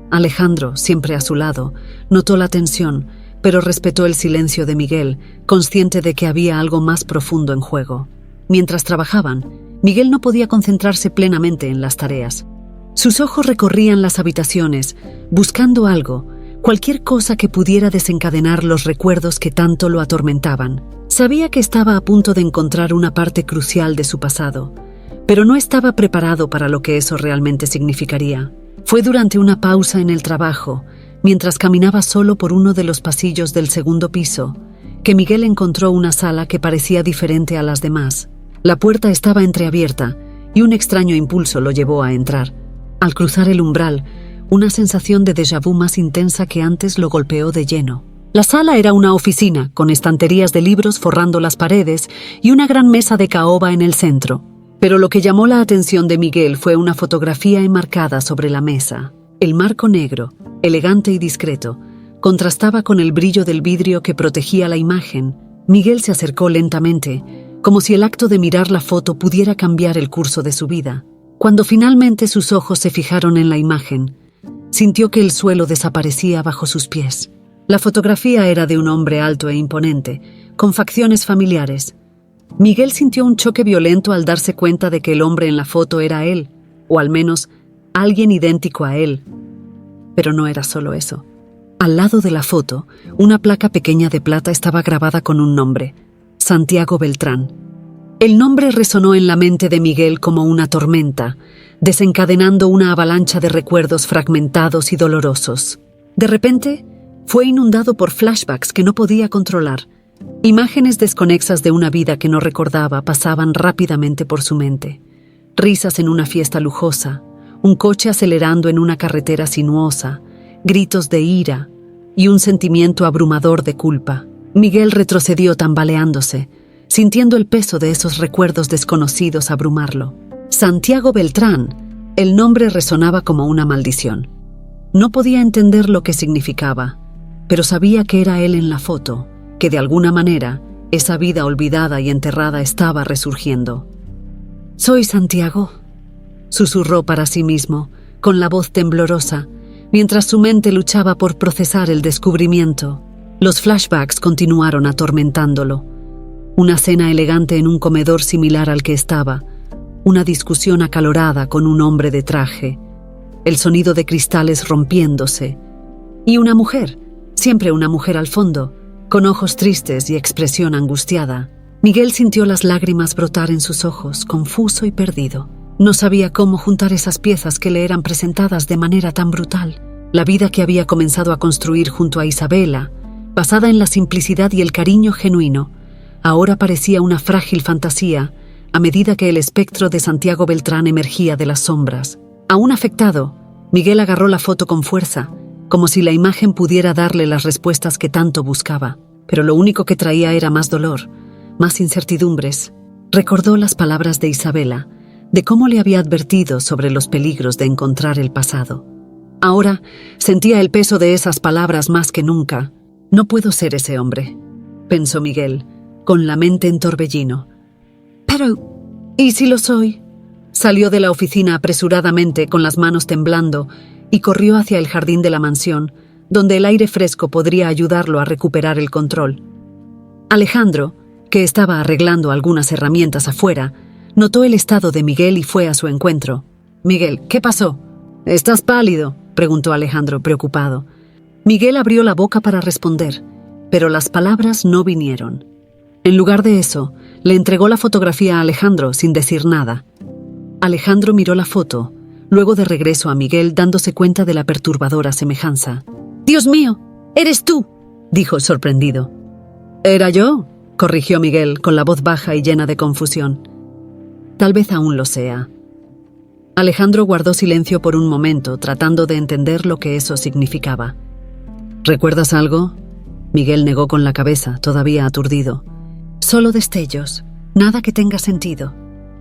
Alejandro, siempre a su lado, notó la tensión, pero respetó el silencio de Miguel, consciente de que había algo más profundo en juego. Mientras trabajaban, Miguel no podía concentrarse plenamente en las tareas. Sus ojos recorrían las habitaciones, buscando algo, cualquier cosa que pudiera desencadenar los recuerdos que tanto lo atormentaban. Sabía que estaba a punto de encontrar una parte crucial de su pasado, pero no estaba preparado para lo que eso realmente significaría. Fue durante una pausa en el trabajo, mientras caminaba solo por uno de los pasillos del segundo piso, que Miguel encontró una sala que parecía diferente a las demás. La puerta estaba entreabierta y un extraño impulso lo llevó a entrar. Al cruzar el umbral, una sensación de déjà vu más intensa que antes lo golpeó de lleno. La sala era una oficina, con estanterías de libros forrando las paredes y una gran mesa de caoba en el centro. Pero lo que llamó la atención de Miguel fue una fotografía enmarcada sobre la mesa. El marco negro, elegante y discreto, contrastaba con el brillo del vidrio que protegía la imagen, Miguel se acercó lentamente, como si el acto de mirar la foto pudiera cambiar el curso de su vida. Cuando finalmente sus ojos se fijaron en la imagen, sintió que el suelo desaparecía bajo sus pies. La fotografía era de un hombre alto e imponente, con facciones familiares. Miguel sintió un choque violento al darse cuenta de que el hombre en la foto era él, o al menos alguien idéntico a él. Pero no era solo eso. Al lado de la foto, una placa pequeña de plata estaba grabada con un nombre: Santiago Beltrán. El nombre resonó en la mente de Miguel como una tormenta, desencadenando una avalancha de recuerdos fragmentados y dolorosos. De repente, fue inundado por flashbacks que no podía controlar. Imágenes desconexas de una vida que no recordaba pasaban rápidamente por su mente. Risas en una fiesta lujosa, un coche acelerando en una carretera sinuosa, gritos de ira y un sentimiento abrumador de culpa. Miguel retrocedió tambaleándose, sintiendo el peso de esos recuerdos desconocidos abrumarlo. Santiago Beltrán, el nombre resonaba como una maldición. No podía entender lo que significaba, pero sabía que era él en la foto, que de alguna manera esa vida olvidada y enterrada estaba resurgiendo. «Soy Santiago», susurró para sí mismo, con la voz temblorosa, mientras su mente luchaba por procesar el descubrimiento. Los flashbacks continuaron atormentándolo. Una cena elegante en un comedor similar al que estaba, una discusión acalorada con un hombre de traje, el sonido de cristales rompiéndose, y una mujer, siempre una mujer al fondo, con ojos tristes y expresión angustiada. Miguel sintió las lágrimas brotar en sus ojos, confuso y perdido. No sabía cómo juntar esas piezas que le eran presentadas de manera tan brutal. La vida que había comenzado a construir junto a Isabela, basada en la simplicidad y el cariño genuino, ahora parecía una frágil fantasía a medida que el espectro de Santiago Beltrán emergía de las sombras. Aún afectado, Miguel agarró la foto con fuerza, como si la imagen pudiera darle las respuestas que tanto buscaba. Pero lo único que traía era más dolor, más incertidumbres. Recordó las palabras de Isabela, de cómo le había advertido sobre los peligros de encontrar el pasado. Ahora sentía el peso de esas palabras más que nunca. «No puedo ser ese hombre», pensó Miguel, con la mente en torbellino. «Pero, ¿y si lo soy?». Salió de la oficina apresuradamente con las manos temblando y corrió hacia el jardín de la mansión, donde el aire fresco podría ayudarlo a recuperar el control. Alejandro, que estaba arreglando algunas herramientas afuera, notó el estado de Miguel y fue a su encuentro. «Miguel, ¿qué pasó?». «¿Estás pálido?», preguntó Alejandro, preocupado. Miguel abrió la boca para responder, pero las palabras no vinieron. En lugar de eso, le entregó la fotografía a Alejandro sin decir nada. Alejandro miró la foto, luego de regreso a Miguel dándose cuenta de la perturbadora semejanza. «¡Dios mío! ¡Eres tú!», dijo sorprendido. «¿Era yo?», corrigió Miguel con la voz baja y llena de confusión. «Tal vez aún lo sea». Alejandro guardó silencio por un momento, tratando de entender lo que eso significaba. «¿Recuerdas algo?», Miguel negó con la cabeza, todavía aturdido. «Solo destellos, nada que tenga sentido.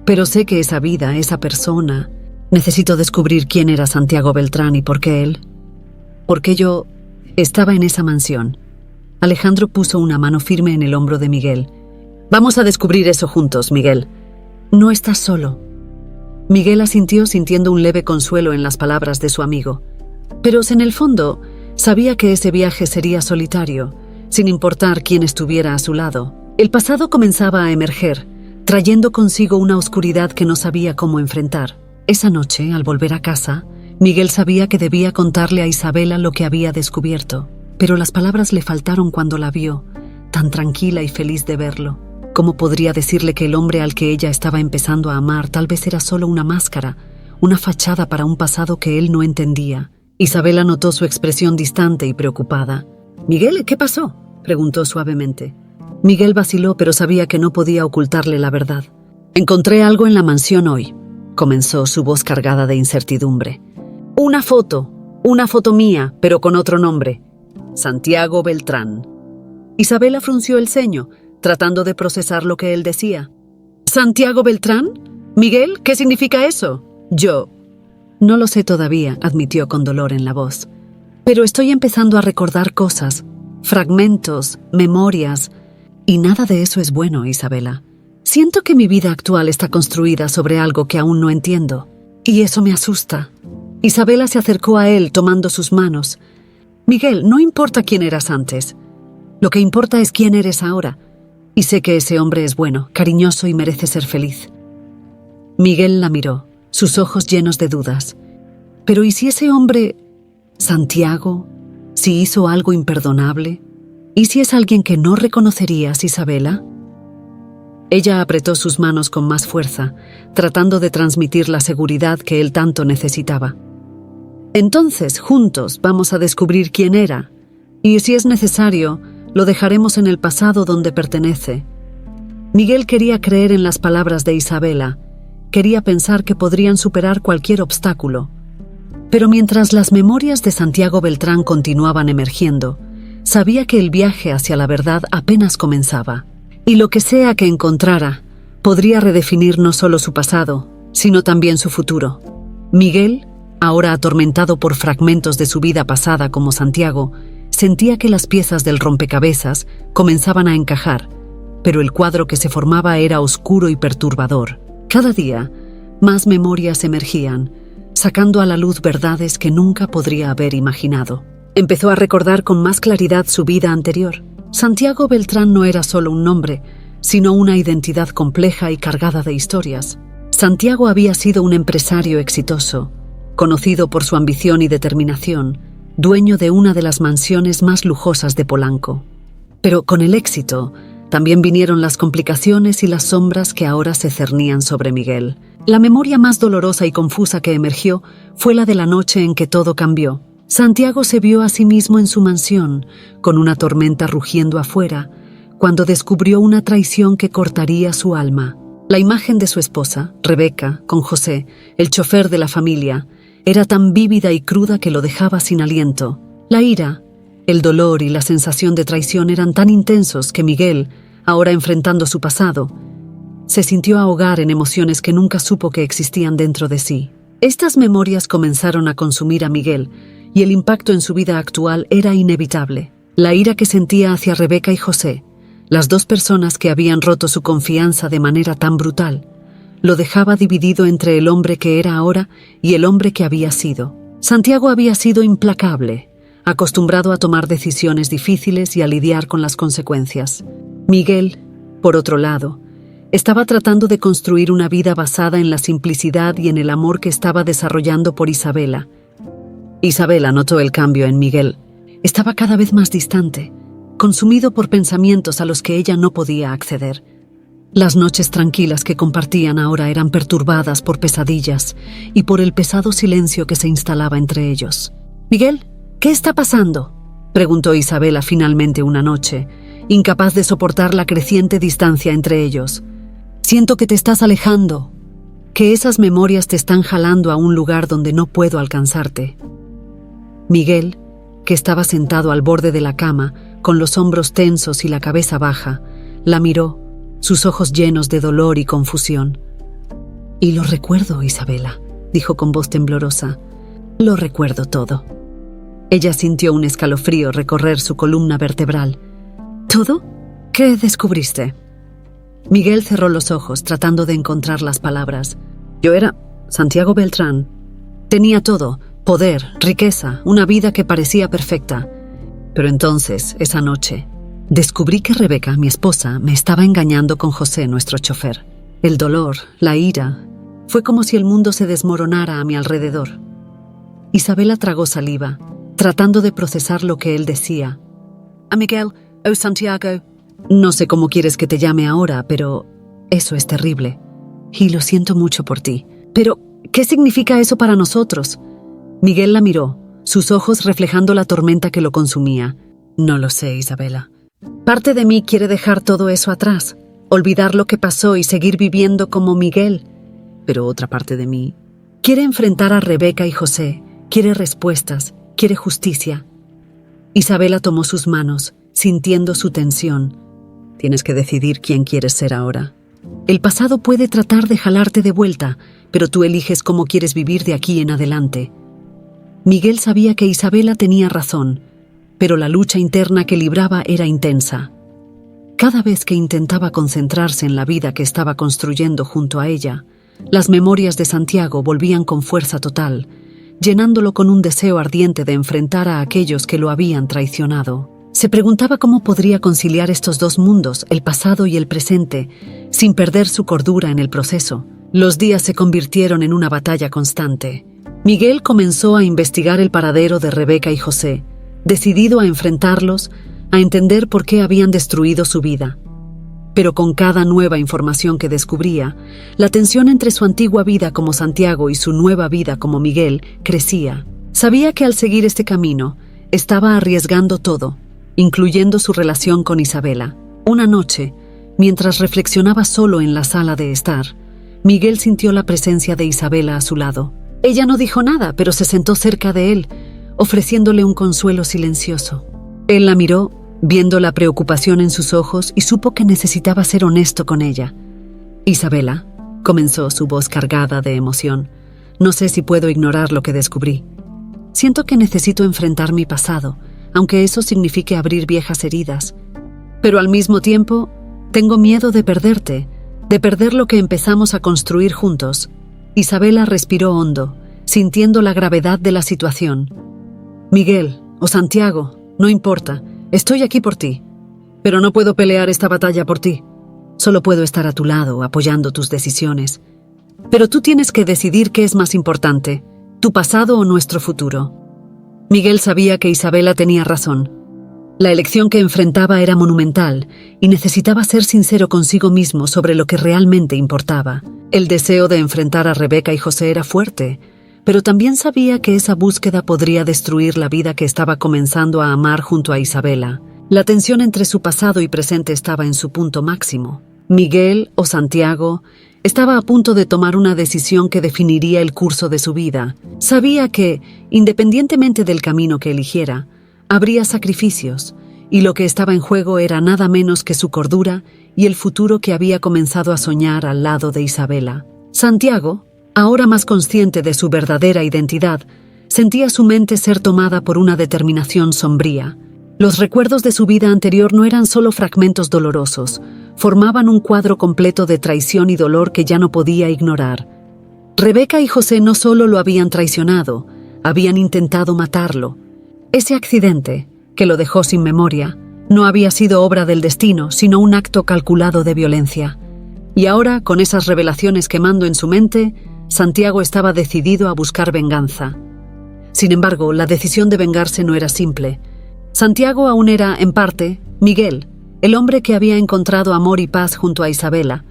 Pero sé que esa vida, esa persona... Necesito descubrir quién era Santiago Beltrán y por qué él. Porque yo estaba en esa mansión». Alejandro puso una mano firme en el hombro de Miguel. «Vamos a descubrir eso juntos, Miguel». «No estás solo». Miguel asintió sintiendo un leve consuelo en las palabras de su amigo. Pero en el fondo, sabía que ese viaje sería solitario, sin importar quién estuviera a su lado. El pasado comenzaba a emerger, trayendo consigo una oscuridad que no sabía cómo enfrentar. Esa noche, al volver a casa, Miguel sabía que debía contarle a Isabela lo que había descubierto, pero las palabras le faltaron cuando la vio, tan tranquila y feliz de verlo. ¿Cómo podría decirle que el hombre al que ella estaba empezando a amar tal vez era solo una máscara, una fachada para un pasado que él no entendía? Isabela notó su expresión distante y preocupada. «Miguel, ¿qué pasó?», preguntó suavemente. Miguel vaciló, pero sabía que no podía ocultarle la verdad. «Encontré algo en la mansión hoy», comenzó, su voz cargada de incertidumbre. Una foto mía, pero con otro nombre. Santiago Beltrán». Isabela frunció el ceño, tratando de procesar lo que él decía. «¿Santiago Beltrán? Miguel, ¿qué significa eso?». «Yo no lo sé todavía», admitió con dolor en la voz. «Pero estoy empezando a recordar cosas, fragmentos, memorias, Y nada de eso es bueno, Isabela. Siento que mi vida actual está construida sobre algo que aún no entiendo. Y eso me asusta. Isabela se acercó a él tomando sus manos. Miguel, no importa quién eras antes. Lo que importa es quién eres ahora. Y sé que ese hombre es bueno, cariñoso y merece ser feliz. Miguel la miró, sus ojos llenos de dudas. Pero ¿y si ese hombre, Santiago, si hizo algo imperdonable? ¿Y si es alguien que no reconocerías, Isabela? Ella apretó sus manos con más fuerza, tratando de transmitir la seguridad que él tanto necesitaba. Entonces, juntos, vamos a descubrir quién era, y si es necesario, lo dejaremos en el pasado donde pertenece. Miguel quería creer en las palabras de Isabela, quería pensar que podrían superar cualquier obstáculo. Pero mientras las memorias de Santiago Beltrán continuaban emergiendo, sabía que el viaje hacia la verdad apenas comenzaba. Y lo que sea que encontrara, podría redefinir no solo su pasado, sino también su futuro. Miguel, ahora atormentado por fragmentos de su vida pasada como Santiago, sentía que las piezas del rompecabezas comenzaban a encajar, pero el cuadro que se formaba era oscuro y perturbador. Cada día, más memorias emergían, sacando a la luz verdades que nunca podría haber imaginado. Empezó a recordar con más claridad su vida anterior. Santiago Beltrán no era solo un nombre, sino una identidad compleja y cargada de historias. Santiago había sido un empresario exitoso, conocido por su ambición y determinación, dueño de una de las mansiones más lujosas de Polanco. Pero con el éxito, también vinieron las complicaciones y las sombras que ahora se cernían sobre Miguel. La memoria más dolorosa y confusa que emergió fue la de la noche en que todo cambió. Santiago se vio a sí mismo en su mansión, con una tormenta rugiendo afuera, cuando descubrió una traición que cortaría su alma. La imagen de su esposa, Rebeca, con José, el chofer de la familia, era tan vívida y cruda que lo dejaba sin aliento. La ira, el dolor y la sensación de traición eran tan intensos que Miguel, ahora enfrentando su pasado, se sintió ahogar en emociones que nunca supo que existían dentro de sí. Estas memorias comenzaron a consumir a Miguel, y el impacto en su vida actual era inevitable. La ira que sentía hacia Rebeca y José, las dos personas que habían roto su confianza de manera tan brutal, lo dejaba dividido entre el hombre que era ahora y el hombre que había sido. Santiago había sido implacable, acostumbrado a tomar decisiones difíciles y a lidiar con las consecuencias. Miguel, por otro lado, estaba tratando de construir una vida basada en la simplicidad y en el amor que estaba desarrollando por Isabela. Isabela notó el cambio en Miguel. Estaba cada vez más distante, consumido por pensamientos a los que ella no podía acceder. Las noches tranquilas que compartían ahora eran perturbadas por pesadillas y por el pesado silencio que se instalaba entre ellos. «Miguel, ¿qué está pasando?», preguntó Isabela finalmente una noche, incapaz de soportar la creciente distancia entre ellos. «Siento que te estás alejando, que esas memorias te están jalando a un lugar donde no puedo alcanzarte». Miguel, que estaba sentado al borde de la cama, con los hombros tensos y la cabeza baja, la miró, sus ojos llenos de dolor y confusión. «Y lo recuerdo, Isabela», dijo con voz temblorosa. «Lo recuerdo todo». Ella sintió un escalofrío recorrer su columna vertebral. «¿Todo? ¿Qué descubriste?». Miguel cerró los ojos, tratando de encontrar las palabras. «Yo era Santiago Beltrán. Tenía todo. Poder, riqueza, una vida que parecía perfecta. Pero entonces, esa noche, descubrí que Rebeca, mi esposa, me estaba engañando con José, nuestro chofer. El dolor, la ira, fue como si el mundo se desmoronara a mi alrededor». Isabela tragó saliva, tratando de procesar lo que él decía. «A Miguel, oh Santiago, no sé cómo quieres que te llame ahora, pero eso es terrible. Y lo siento mucho por ti. Pero, ¿qué significa eso para nosotros?». Miguel la miró, sus ojos reflejando la tormenta que lo consumía. «No lo sé, Isabela. Parte de mí quiere dejar todo eso atrás, olvidar lo que pasó y seguir viviendo como Miguel. Pero otra parte de mí quiere enfrentar a Rebeca y José, quiere respuestas, quiere justicia». Isabela tomó sus manos, sintiendo su tensión. «Tienes que decidir quién quieres ser ahora. El pasado puede tratar de jalarte de vuelta, pero tú eliges cómo quieres vivir de aquí en adelante». Miguel sabía que Isabela tenía razón, pero la lucha interna que libraba era intensa. Cada vez que intentaba concentrarse en la vida que estaba construyendo junto a ella, las memorias de Santiago volvían con fuerza total, llenándolo con un deseo ardiente de enfrentar a aquellos que lo habían traicionado. Se preguntaba cómo podría conciliar estos dos mundos, el pasado y el presente, sin perder su cordura en el proceso. Los días se convirtieron en una batalla constante. Miguel comenzó a investigar el paradero de Rebeca y José, decidido a enfrentarlos, a entender por qué habían destruido su vida. Pero con cada nueva información que descubría, la tensión entre su antigua vida como Santiago y su nueva vida como Miguel crecía. Sabía que al seguir este camino, estaba arriesgando todo, incluyendo su relación con Isabela. Una noche, mientras reflexionaba solo en la sala de estar, Miguel sintió la presencia de Isabela a su lado. Ella no dijo nada, pero se sentó cerca de él, ofreciéndole un consuelo silencioso. Él la miró, viendo la preocupación en sus ojos, y supo que necesitaba ser honesto con ella. «Isabela», comenzó su voz cargada de emoción, «no sé si puedo ignorar lo que descubrí. Siento que necesito enfrentar mi pasado, aunque eso signifique abrir viejas heridas. Pero al mismo tiempo, tengo miedo de perderte, de perder lo que empezamos a construir juntos». Isabela respiró hondo, sintiendo la gravedad de la situación. «Miguel, o Santiago, no importa. Estoy aquí por ti, pero no puedo pelear esta batalla por ti. Solo puedo estar a tu lado, apoyando tus decisiones. Pero tú tienes que decidir qué es más importante, tu pasado o nuestro futuro». Miguel sabía que Isabela tenía razón. La elección que enfrentaba era monumental y necesitaba ser sincero consigo mismo sobre lo que realmente importaba. El deseo de enfrentar a Rebeca y José era fuerte, pero también sabía que esa búsqueda podría destruir la vida que estaba comenzando a amar junto a Isabela. La tensión entre su pasado y presente estaba en su punto máximo. Miguel, o Santiago, estaba a punto de tomar una decisión que definiría el curso de su vida. Sabía que, independientemente del camino que eligiera, habría sacrificios, y lo que estaba en juego era nada menos que su cordura y el futuro que había comenzado a soñar al lado de Isabela. Santiago, ahora más consciente de su verdadera identidad, sentía su mente ser tomada por una determinación sombría. Los recuerdos de su vida anterior no eran solo fragmentos dolorosos, formaban un cuadro completo de traición y dolor que ya no podía ignorar. Rebeca y José no solo lo habían traicionado, habían intentado matarlo. Ese accidente, que lo dejó sin memoria, no había sido obra del destino, sino un acto calculado de violencia. Y ahora, con esas revelaciones quemando en su mente, Santiago estaba decidido a buscar venganza. Sin embargo, la decisión de vengarse no era simple. Santiago aún era, en parte, Miguel, el hombre que había encontrado amor y paz junto a Isabela.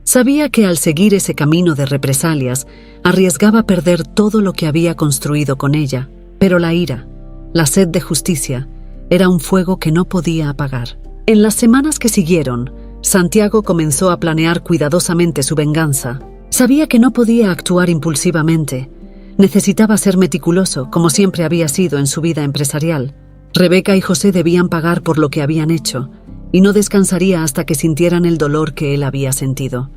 Sabía que al seguir ese camino de represalias, arriesgaba perder todo lo que había construido con ella. Pero la ira, la sed de justicia, era un fuego que no podía apagar. En las semanas que siguieron, Santiago comenzó a planear cuidadosamente su venganza. Sabía que no podía actuar impulsivamente. Necesitaba ser meticuloso, como siempre había sido en su vida empresarial. Rebeca y José debían pagar por lo que habían hecho, y no descansaría hasta que sintieran el dolor que él había sentido.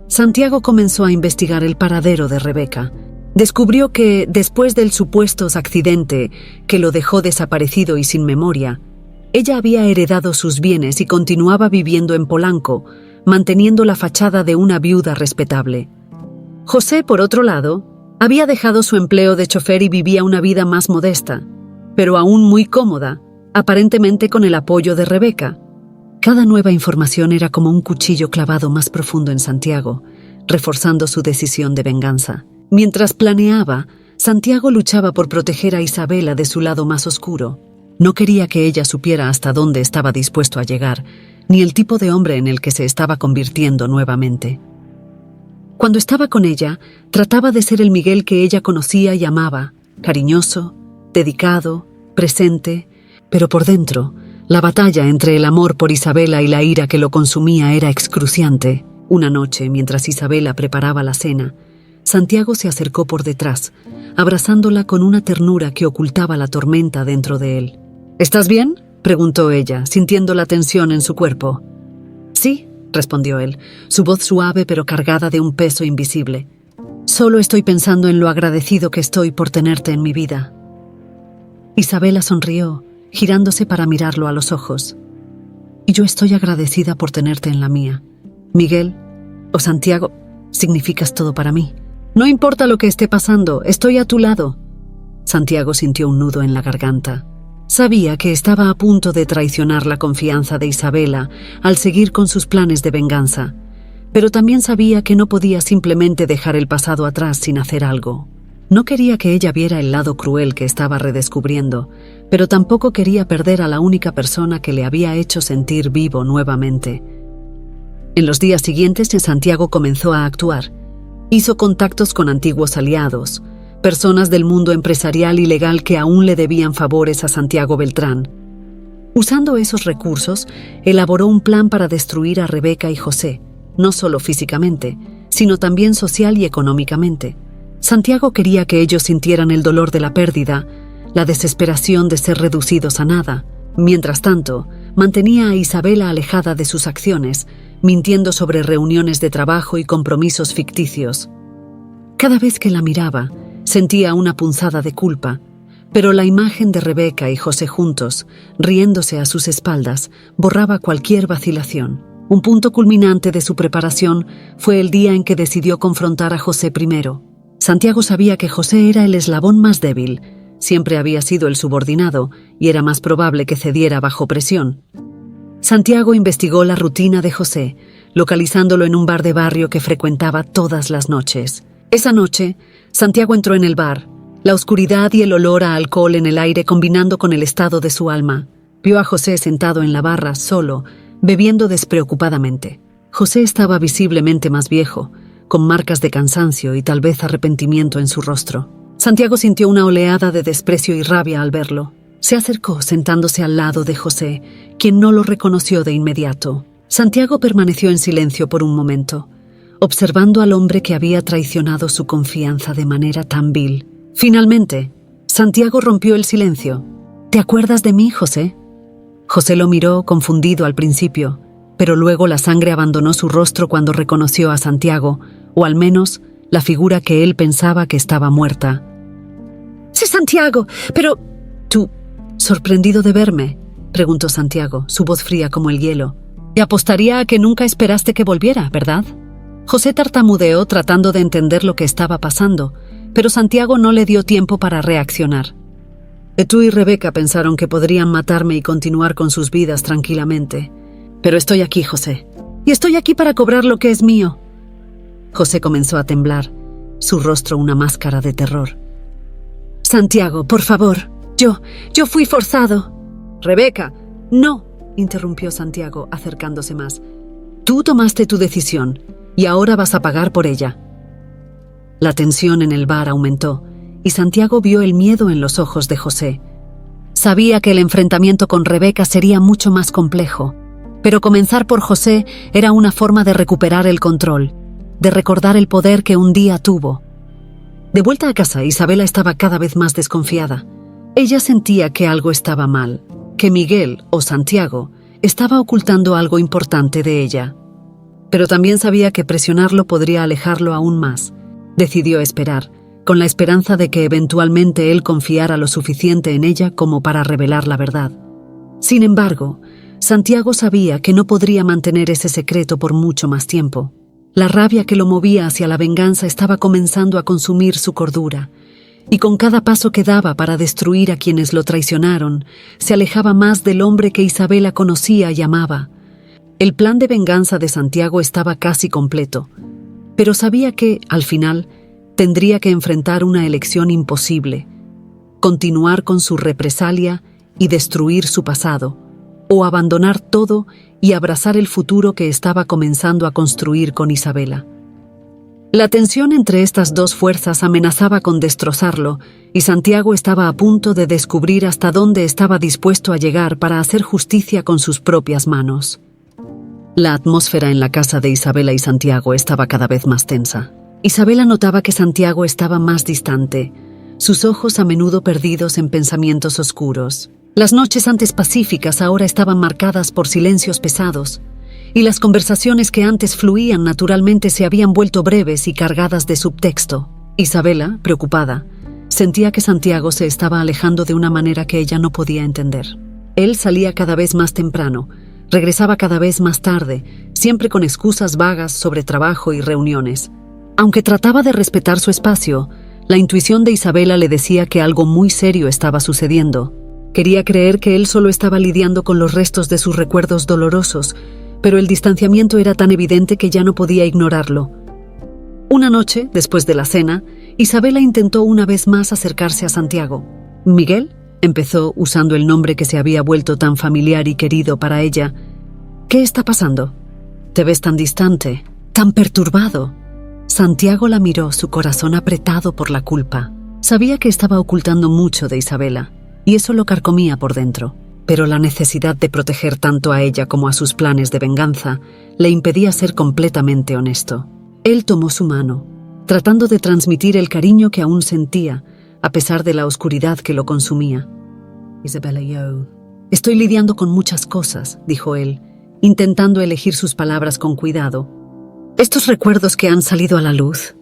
Santiago comenzó a investigar el paradero de Rebeca. Descubrió que, después del supuesto accidente que lo dejó desaparecido y sin memoria, ella había heredado sus bienes y continuaba viviendo en Polanco, manteniendo la fachada de una viuda respetable. José, por otro lado, había dejado su empleo de chofer y vivía una vida más modesta, pero aún muy cómoda, aparentemente con el apoyo de Rebeca. Cada nueva información era como un cuchillo clavado más profundo en Santiago, reforzando su decisión de venganza. Mientras planeaba, Santiago luchaba por proteger a Isabela de su lado más oscuro. No quería que ella supiera hasta dónde estaba dispuesto a llegar, ni el tipo de hombre en el que se estaba convirtiendo nuevamente. Cuando estaba con ella, trataba de ser el Miguel que ella conocía y amaba, cariñoso, dedicado, presente, pero por dentro, la batalla entre el amor por Isabela y la ira que lo consumía era excruciante. Una noche, mientras Isabela preparaba la cena, Santiago se acercó por detrás, abrazándola con una ternura que ocultaba la tormenta dentro de él. «¿Estás bien?», preguntó ella, sintiendo la tensión en su cuerpo. «Sí», respondió él, su voz suave pero cargada de un peso invisible. «Solo estoy pensando en lo agradecido que estoy por tenerte en mi vida». Isabela sonrió, girándose para mirarlo a los ojos. y yo estoy agradecida por tenerte en la mía. Miguel, o Santiago, significas todo para mí. No importa lo que esté pasando, estoy a tu lado. Santiago sintió un nudo en la garganta. Sabía que estaba a punto de traicionar la confianza de Isabela al seguir con sus planes de venganza, pero también sabía que no podía simplemente dejar el pasado atrás sin hacer algo. No quería que ella viera el lado cruel que estaba redescubriendo, pero tampoco quería perder a la única persona que le había hecho sentir vivo nuevamente. En los días siguientes, Santiago comenzó a actuar. Hizo contactos con antiguos aliados, personas del mundo empresarial y legal que aún le debían favores a Santiago Beltrán. Usando esos recursos, elaboró un plan para destruir a Rebeca y José, no solo físicamente, sino también social y económicamente. Santiago quería que ellos sintieran el dolor de la pérdida, la desesperación de ser reducidos a nada. Mientras tanto, mantenía a Isabela alejada de sus acciones, mintiendo sobre reuniones de trabajo y compromisos ficticios. Cada vez que la miraba, sentía una punzada de culpa, pero la imagen de Rebeca y José juntos, riéndose a sus espaldas, borraba cualquier vacilación. Un punto culminante de su preparación fue el día en que decidió confrontar a José primero. Santiago sabía que José era el eslabón más débil, siempre había sido el subordinado y era más probable que cediera bajo presión. Santiago investigó la rutina de José, localizándolo en un bar de barrio que frecuentaba todas las noches. Esa noche, Santiago entró en el bar, la oscuridad y el olor a alcohol en el aire combinando con el estado de su alma. Vio a José sentado en la barra, solo, bebiendo despreocupadamente. José estaba visiblemente más viejo, con marcas de cansancio y tal vez arrepentimiento en su rostro. Santiago sintió una oleada de desprecio y rabia al verlo. Se acercó sentándose al lado de José, quien no lo reconoció de inmediato. Santiago permaneció en silencio por un momento, observando al hombre que había traicionado su confianza de manera tan vil. Finalmente, Santiago rompió el silencio. ¿Te acuerdas de mí, José? José lo miró, confundido al principio, pero luego la sangre abandonó su rostro cuando reconoció a Santiago, o al menos la figura que él pensaba que estaba muerta. «Sí, Santiago, pero...» «¿Tú, sorprendido de verme?», preguntó Santiago, su voz fría como el hielo. «Y apostaría a que nunca esperaste que volviera, ¿verdad?». José tartamudeó tratando de entender lo que estaba pasando, pero Santiago no le dio tiempo para reaccionar. «Tú y Rebeca pensaron que podrían matarme y continuar con sus vidas tranquilamente. Pero estoy aquí, José. Y estoy aquí para cobrar lo que es mío». José comenzó a temblar, su rostro una máscara de terror. «Santiago, por favor, yo fui forzado». «Rebeca, no», interrumpió Santiago, acercándose más. «Tú tomaste tu decisión, y ahora vas a pagar por ella». La tensión en el bar aumentó, y Santiago vio el miedo en los ojos de José. Sabía que el enfrentamiento con Rebeca sería mucho más complejo, pero comenzar por José era una forma de recuperar el control, de recordar el poder que un día tuvo. De vuelta a casa, Isabela estaba cada vez más desconfiada. Ella sentía que algo estaba mal, que Miguel, o Santiago, estaba ocultando algo importante de ella. Pero también sabía que presionarlo podría alejarlo aún más. Decidió esperar, con la esperanza de que eventualmente él confiara lo suficiente en ella como para revelar la verdad. Sin embargo, Santiago sabía que no podría mantener ese secreto por mucho más tiempo. La rabia que lo movía hacia la venganza estaba comenzando a consumir su cordura, y con cada paso que daba para destruir a quienes lo traicionaron, se alejaba más del hombre que Isabela conocía y amaba. El plan de venganza de Santiago estaba casi completo, pero sabía que, al final, tendría que enfrentar una elección imposible: continuar con su represalia y destruir su pasado, o abandonar todo y abrazar el futuro que estaba comenzando a construir con Isabela. La tensión entre estas dos fuerzas amenazaba con destrozarlo, y Santiago estaba a punto de descubrir hasta dónde estaba dispuesto a llegar para hacer justicia con sus propias manos. La atmósfera en la casa de Isabela y Santiago estaba cada vez más tensa. Isabela notaba que Santiago estaba más distante, sus ojos a menudo perdidos en pensamientos oscuros. Las noches antes pacíficas ahora estaban marcadas por silencios pesados, y las conversaciones que antes fluían naturalmente se habían vuelto breves y cargadas de subtexto. Isabela, preocupada, sentía que Santiago se estaba alejando de una manera que ella no podía entender. Él salía cada vez más temprano, Regresaba cada vez más tarde, siempre con excusas vagas sobre trabajo y reuniones. Aunque trataba de respetar su espacio, la intuición de Isabela le decía que algo muy serio estaba sucediendo. Quería creer que él solo estaba lidiando con los restos de sus recuerdos dolorosos, pero el distanciamiento era tan evidente que ya no podía ignorarlo. Una noche, después de la cena, Isabela intentó una vez más acercarse a Santiago. «Miguel», empezó usando el nombre que se había vuelto tan familiar y querido para ella. «¿Qué está pasando? Te ves tan distante, tan perturbado». Santiago la miró, su corazón apretado por la culpa. Sabía que estaba ocultando mucho de Isabela, y eso lo carcomía por dentro. Pero la necesidad de proteger tanto a ella como a sus planes de venganza le impedía ser completamente honesto. Él tomó su mano, tratando de transmitir el cariño que aún sentía, a pesar de la oscuridad que lo consumía. «Isabela, yo estoy lidiando con muchas cosas», dijo él, intentando elegir sus palabras con cuidado. «Estos recuerdos que han salido a la luz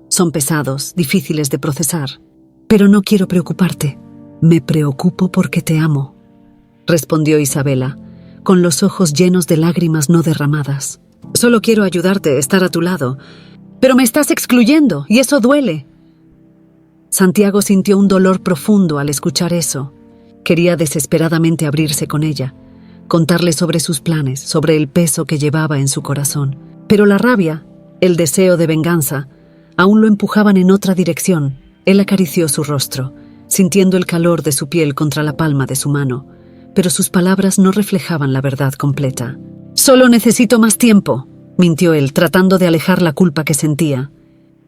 son pesados, difíciles de procesar, pero no quiero preocuparte. Me preocupo porque te amo», respondió Isabela, con los ojos llenos de lágrimas no derramadas. «Solo quiero ayudarte, estar a tu lado, pero me estás excluyendo y eso duele». Santiago sintió un dolor profundo al escuchar eso. Quería desesperadamente abrirse con ella, contarle sobre sus planes, sobre el peso que llevaba en su corazón. Pero la rabia, el deseo de venganza, aún lo empujaban en otra dirección. Él acarició su rostro, sintiendo el calor de su piel contra la palma de su mano, pero sus palabras no reflejaban la verdad completa. «Solo necesito más tiempo», mintió él, tratando de alejar la culpa que sentía.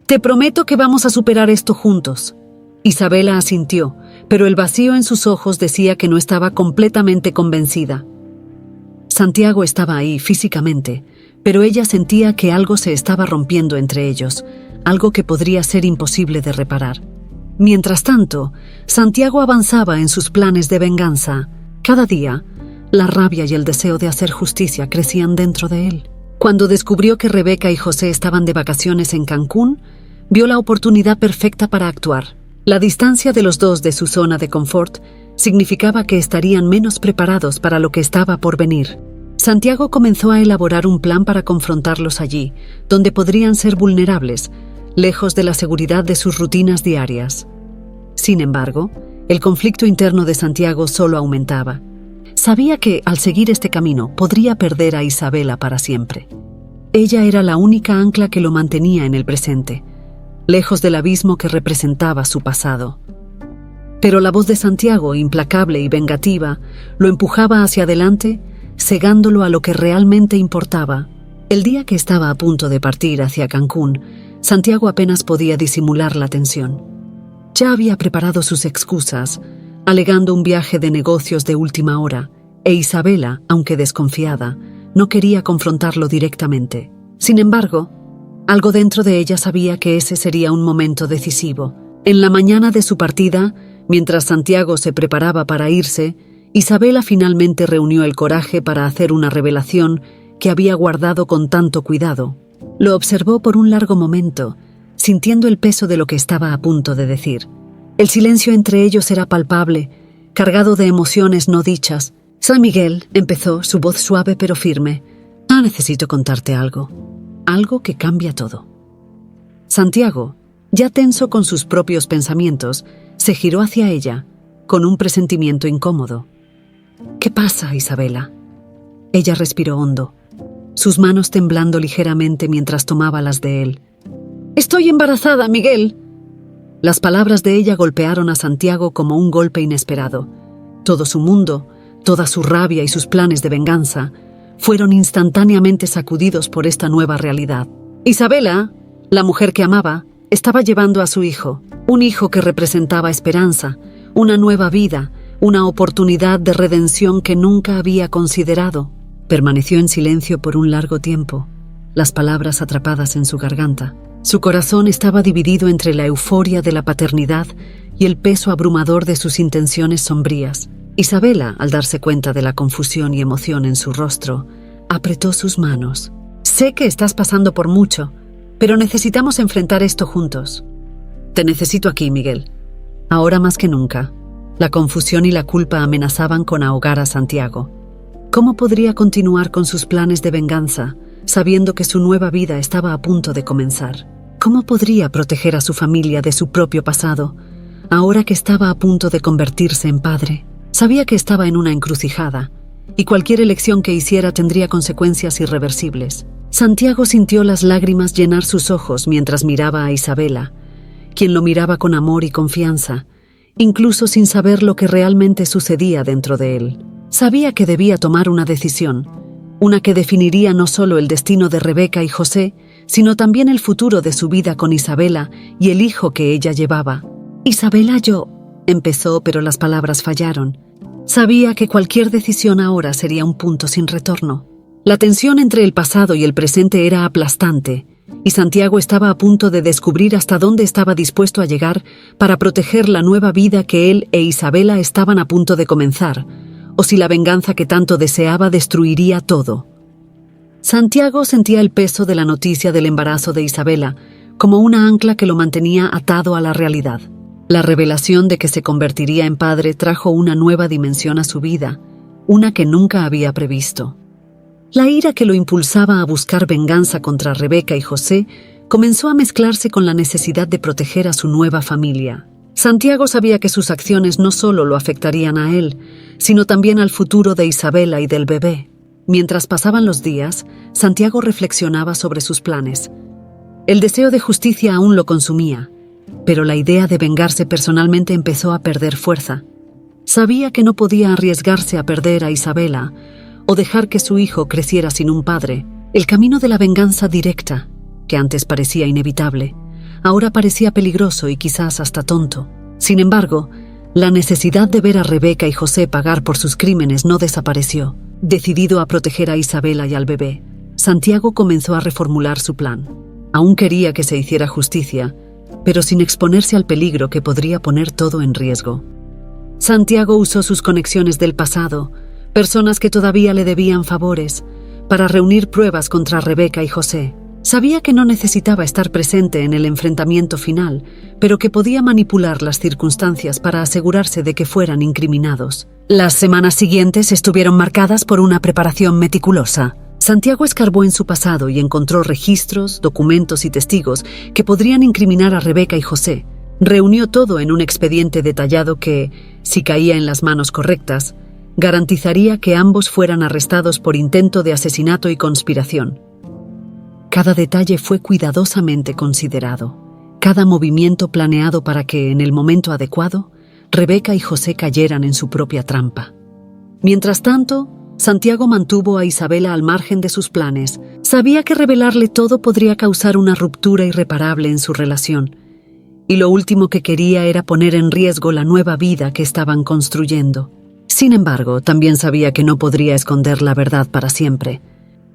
«Te prometo que vamos a superar esto juntos». Isabela asintió, pero el vacío en sus ojos decía que no estaba completamente convencida. Santiago estaba ahí físicamente, pero ella sentía que algo se estaba rompiendo entre ellos, algo que podría ser imposible de reparar. Mientras tanto, Santiago avanzaba en sus planes de venganza. Cada día, la rabia y el deseo de hacer justicia crecían dentro de él. Cuando descubrió que Rebeca y José estaban de vacaciones en Cancún, vio la oportunidad perfecta para actuar. La distancia de los dos de su zona de confort significaba que estarían menos preparados para lo que estaba por venir. Santiago comenzó a elaborar un plan para confrontarlos allí, donde podrían ser vulnerables, lejos de la seguridad de sus rutinas diarias. Sin embargo, el conflicto interno de Santiago solo aumentaba. Sabía que, al seguir este camino, podría perder a Isabela para siempre. Ella era la única ancla que lo mantenía en el presente, lejos del abismo que representaba su pasado. Pero la voz de Santiago, implacable y vengativa, lo empujaba hacia adelante, cegándolo a lo que realmente importaba. El día que estaba a punto de partir hacia Cancún, Santiago apenas podía disimular la tensión. Ya había preparado sus excusas, alegando un viaje de negocios de última hora, e Isabela, aunque desconfiada, no quería confrontarlo directamente. Sin embargo, algo dentro de ella sabía que ese sería un momento decisivo. En la mañana de su partida, mientras Santiago se preparaba para irse, Isabela finalmente reunió el coraje para hacer una revelación que había guardado con tanto cuidado. Lo observó por un largo momento, sintiendo el peso de lo que estaba a punto de decir. El silencio entre ellos era palpable, cargado de emociones no dichas. «San Miguel», empezó, su voz suave pero firme. «Necesito contarte algo. Algo que cambia todo». Santiago, ya tenso con sus propios pensamientos, se giró hacia ella, con un presentimiento incómodo. «¿Qué pasa, Isabela?» Ella respiró hondo, sus manos temblando ligeramente mientras tomaba las de él. «Estoy embarazada, Miguel». Las palabras de ella golpearon a Santiago como un golpe inesperado. Todo su mundo, toda su rabia y sus planes de venganza fueron instantáneamente sacudidos por esta nueva realidad. Isabela, la mujer que amaba, estaba llevando a su hijo, un hijo que representaba esperanza, una nueva vida, una oportunidad de redención que nunca había considerado. Permaneció en silencio por un largo tiempo, las palabras atrapadas en su garganta. Su corazón estaba dividido entre la euforia de la paternidad y el peso abrumador de sus intenciones sombrías. Isabela, al darse cuenta de la confusión y emoción en su rostro, apretó sus manos. «Sé que estás pasando por mucho, pero necesitamos enfrentar esto juntos. Te necesito aquí, Miguel. Ahora más que nunca». La confusión y la culpa amenazaban con ahogar a Santiago. ¿Cómo podría continuar con sus planes de venganza, sabiendo que su nueva vida estaba a punto de comenzar? ¿Cómo podría proteger a su familia de su propio pasado, ahora que estaba a punto de convertirse en padre? Sabía que estaba en una encrucijada, y cualquier elección que hiciera tendría consecuencias irreversibles. Santiago sintió las lágrimas llenar sus ojos mientras miraba a Isabela, quien lo miraba con amor y confianza, incluso sin saber lo que realmente sucedía dentro de él. Sabía que debía tomar una decisión, una que definiría no solo el destino de Rebeca y José, sino también el futuro de su vida con Isabela y el hijo que ella llevaba. «Isabela, empezó, pero las palabras fallaron. Sabía que cualquier decisión ahora sería un punto sin retorno. La tensión entre el pasado y el presente era aplastante, y Santiago estaba a punto de descubrir hasta dónde estaba dispuesto a llegar para proteger la nueva vida que él e Isabela estaban a punto de comenzar, o si la venganza que tanto deseaba destruiría todo. Santiago sentía el peso de la noticia del embarazo de Isabela como una ancla que lo mantenía atado a la realidad. La revelación de que se convertiría en padre trajo una nueva dimensión a su vida, una que nunca había previsto. La ira que lo impulsaba a buscar venganza contra Rebeca y José comenzó a mezclarse con la necesidad de proteger a su nueva familia. Santiago sabía que sus acciones no solo lo afectarían a él, sino también al futuro de Isabela y del bebé. Mientras pasaban los días, Santiago reflexionaba sobre sus planes. El deseo de justicia aún lo consumía, pero la idea de vengarse personalmente empezó a perder fuerza. Sabía que no podía arriesgarse a perder a Isabela o dejar que su hijo creciera sin un padre. El camino de la venganza directa, que antes parecía inevitable, ahora parecía peligroso y quizás hasta tonto. Sin embargo, la necesidad de ver a Rebeca y José pagar por sus crímenes no desapareció. Decidido a proteger a Isabela y al bebé, Santiago comenzó a reformular su plan. Aún quería que se hiciera justicia, pero sin exponerse al peligro que podría poner todo en riesgo. Santiago usó sus conexiones del pasado, personas que todavía le debían favores, para reunir pruebas contra Rebeca y José. Sabía que no necesitaba estar presente en el enfrentamiento final, pero que podía manipular las circunstancias para asegurarse de que fueran incriminados. Las semanas siguientes estuvieron marcadas por una preparación meticulosa. Santiago escarbó en su pasado y encontró registros, documentos y testigos que podrían incriminar a Rebeca y José. Reunió todo en un expediente detallado que, si caía en las manos correctas, garantizaría que ambos fueran arrestados por intento de asesinato y conspiración. Cada detalle fue cuidadosamente considerado, cada movimiento planeado para que, en el momento adecuado, Rebeca y José cayeran en su propia trampa. Mientras tanto, Santiago mantuvo a Isabela al margen de sus planes. Sabía que revelarle todo podría causar una ruptura irreparable en su relación, y lo último que quería era poner en riesgo la nueva vida que estaban construyendo. Sin embargo, también sabía que no podría esconder la verdad para siempre.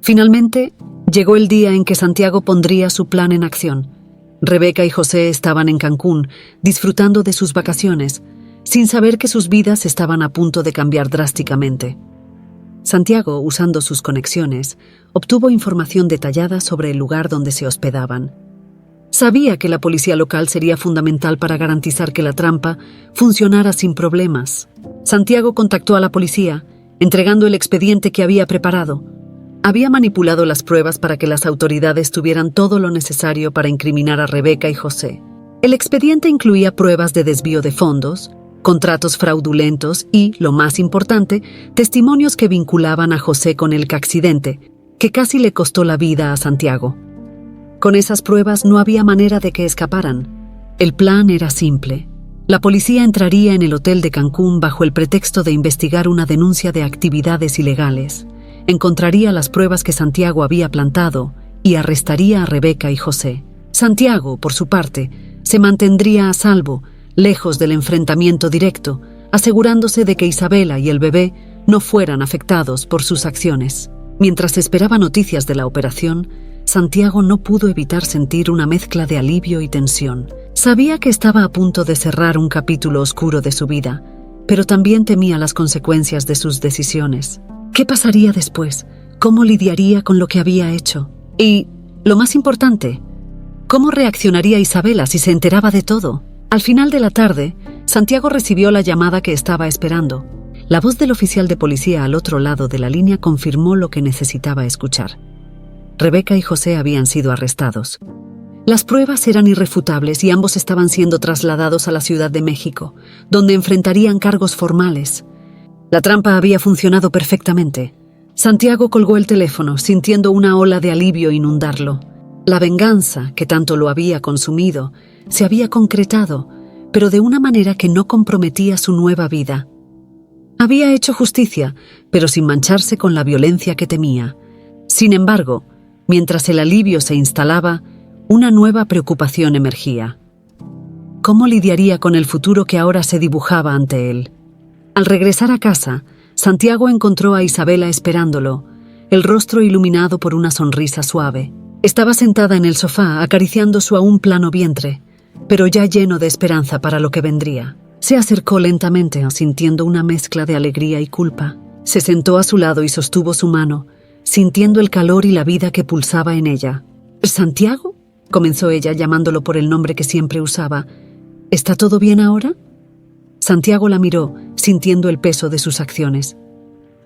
Finalmente, llegó el día en que Santiago pondría su plan en acción. Rebeca y José estaban en Cancún, disfrutando de sus vacaciones, sin saber que sus vidas estaban a punto de cambiar drásticamente. Santiago, usando sus conexiones, obtuvo información detallada sobre el lugar donde se hospedaban. Sabía que la policía local sería fundamental para garantizar que la trampa funcionara sin problemas. Santiago contactó a la policía, entregando el expediente que había preparado. Había manipulado las pruebas para que las autoridades tuvieran todo lo necesario para incriminar a Rebeca y José. El expediente incluía pruebas de desvío de fondos, contratos fraudulentos y, lo más importante, testimonios que vinculaban a José con el accidente, que casi le costó la vida a Santiago. Con esas pruebas no había manera de que escaparan. El plan era simple. La policía entraría en el hotel de Cancún bajo el pretexto de investigar una denuncia de actividades ilegales. Encontraría las pruebas que Santiago había plantado y arrestaría a Rebeca y José. Santiago, por su parte, se mantendría a salvo, lejos del enfrentamiento directo, asegurándose de que Isabela y el bebé no fueran afectados por sus acciones. Mientras esperaba noticias de la operación, Santiago no pudo evitar sentir una mezcla de alivio y tensión. Sabía que estaba a punto de cerrar un capítulo oscuro de su vida, pero también temía las consecuencias de sus decisiones. ¿Qué pasaría después? ¿Cómo lidiaría con lo que había hecho? Y, lo más importante, ¿cómo reaccionaría Isabela si se enteraba de todo? Al final de la tarde, Santiago recibió la llamada que estaba esperando. La voz del oficial de policía al otro lado de la línea confirmó lo que necesitaba escuchar. Rebeca y José habían sido arrestados. Las pruebas eran irrefutables y ambos estaban siendo trasladados a la Ciudad de México, donde enfrentarían cargos formales. La trampa había funcionado perfectamente. Santiago colgó el teléfono, sintiendo una ola de alivio inundarlo. La venganza, que tanto lo había consumido, se había concretado, pero de una manera que no comprometía su nueva vida. Había hecho justicia, pero sin mancharse con la violencia que temía. Sin embargo, mientras el alivio se instalaba, una nueva preocupación emergía. ¿Cómo lidiaría con el futuro que ahora se dibujaba ante él? Al regresar a casa, Santiago encontró a Isabela esperándolo, el rostro iluminado por una sonrisa suave. Estaba sentada en el sofá acariciando su aún plano vientre, pero ya lleno de esperanza para lo que vendría. Se acercó lentamente, sintiendo una mezcla de alegría y culpa. Se sentó a su lado y sostuvo su mano, sintiendo el calor y la vida que pulsaba en ella. «¿Santiago?», comenzó ella, llamándolo por el nombre que siempre usaba. «¿Está todo bien ahora?». Santiago la miró, sintiendo el peso de sus acciones.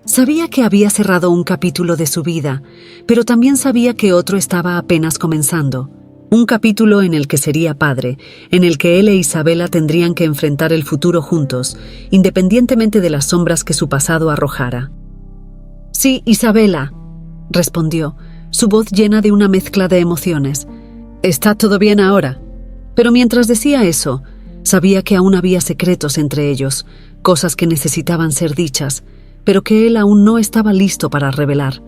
Sabía que había cerrado un capítulo de su vida, pero también sabía que otro estaba apenas comenzando. Un capítulo en el que sería padre, en el que él e Isabela tendrían que enfrentar el futuro juntos, independientemente de las sombras que su pasado arrojara. «Sí, Isabela», respondió, su voz llena de una mezcla de emociones. «Está todo bien ahora». Pero mientras decía eso, sabía que aún había secretos entre ellos, cosas que necesitaban ser dichas, pero que él aún no estaba listo para revelar.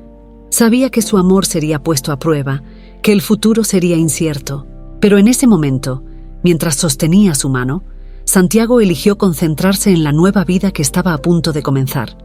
Sabía que su amor sería puesto a prueba, que el futuro sería incierto. Pero en ese momento, mientras sostenía su mano, Santiago eligió concentrarse en la nueva vida que estaba a punto de comenzar,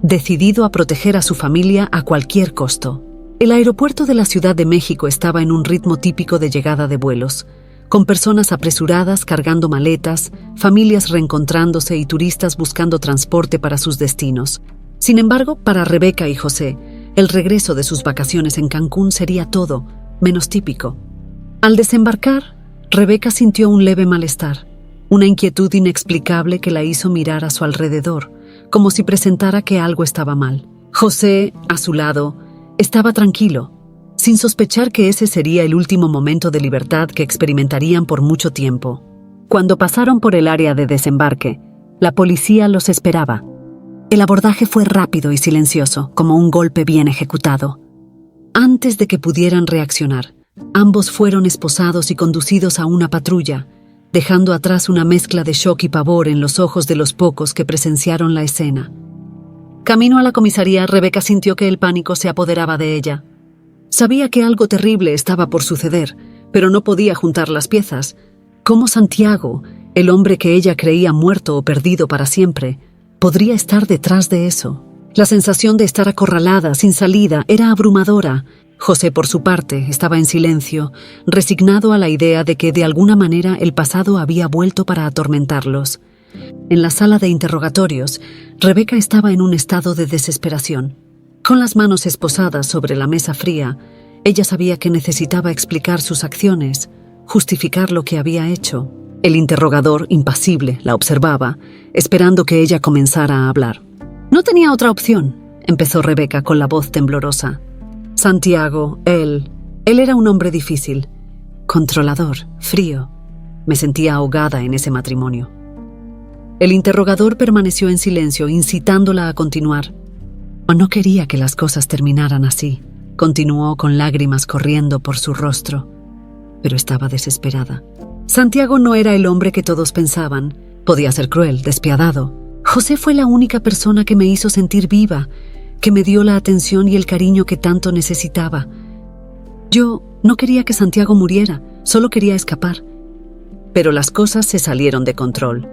decidido a proteger a su familia a cualquier costo. El aeropuerto de la Ciudad de México estaba en un ritmo típico de llegada de vuelos, con personas apresuradas cargando maletas, familias reencontrándose y turistas buscando transporte para sus destinos. Sin embargo, para Rebeca y José, el regreso de sus vacaciones en Cancún sería todo menos típico. Al desembarcar, Rebeca sintió un leve malestar, una inquietud inexplicable que la hizo mirar a su alrededor, como si presentara que algo estaba mal. José, a su lado, estaba tranquilo, sin sospechar que ese sería el último momento de libertad que experimentarían por mucho tiempo. Cuando pasaron por el área de desembarque, la policía los esperaba. El abordaje fue rápido y silencioso, como un golpe bien ejecutado. Antes de que pudieran reaccionar, ambos fueron esposados y conducidos a una patrulla, dejando atrás una mezcla de shock y pavor en los ojos de los pocos que presenciaron la escena. Camino a la comisaría, Rebeca sintió que el pánico se apoderaba de ella. Sabía que algo terrible estaba por suceder, pero no podía juntar las piezas. ¿Cómo Santiago, el hombre que ella creía muerto o perdido para siempre, podría estar detrás de eso? La sensación de estar acorralada, sin salida, era abrumadora. José, por su parte, estaba en silencio, resignado a la idea de que de alguna manera el pasado había vuelto para atormentarlos. En la sala de interrogatorios, Rebeca estaba en un estado de desesperación. Con las manos esposadas sobre la mesa fría, ella sabía que necesitaba explicar sus acciones, justificar lo que había hecho. El interrogador, impasible, la observaba, esperando que ella comenzara a hablar. «No tenía otra opción», empezó Rebeca con la voz temblorosa. «Santiago, él era un hombre difícil, controlador, frío. Me sentía ahogada en ese matrimonio». El interrogador permaneció en silencio, incitándola a continuar. «No quería que las cosas terminaran así», continuó con lágrimas corriendo por su rostro. Pero estaba desesperada. Santiago no era el hombre que todos pensaban. Podía ser cruel, despiadado. José fue la única persona que me hizo sentir viva, que me dio la atención y el cariño que tanto necesitaba. Yo no quería que Santiago muriera, solo quería escapar. Pero las cosas se salieron de control.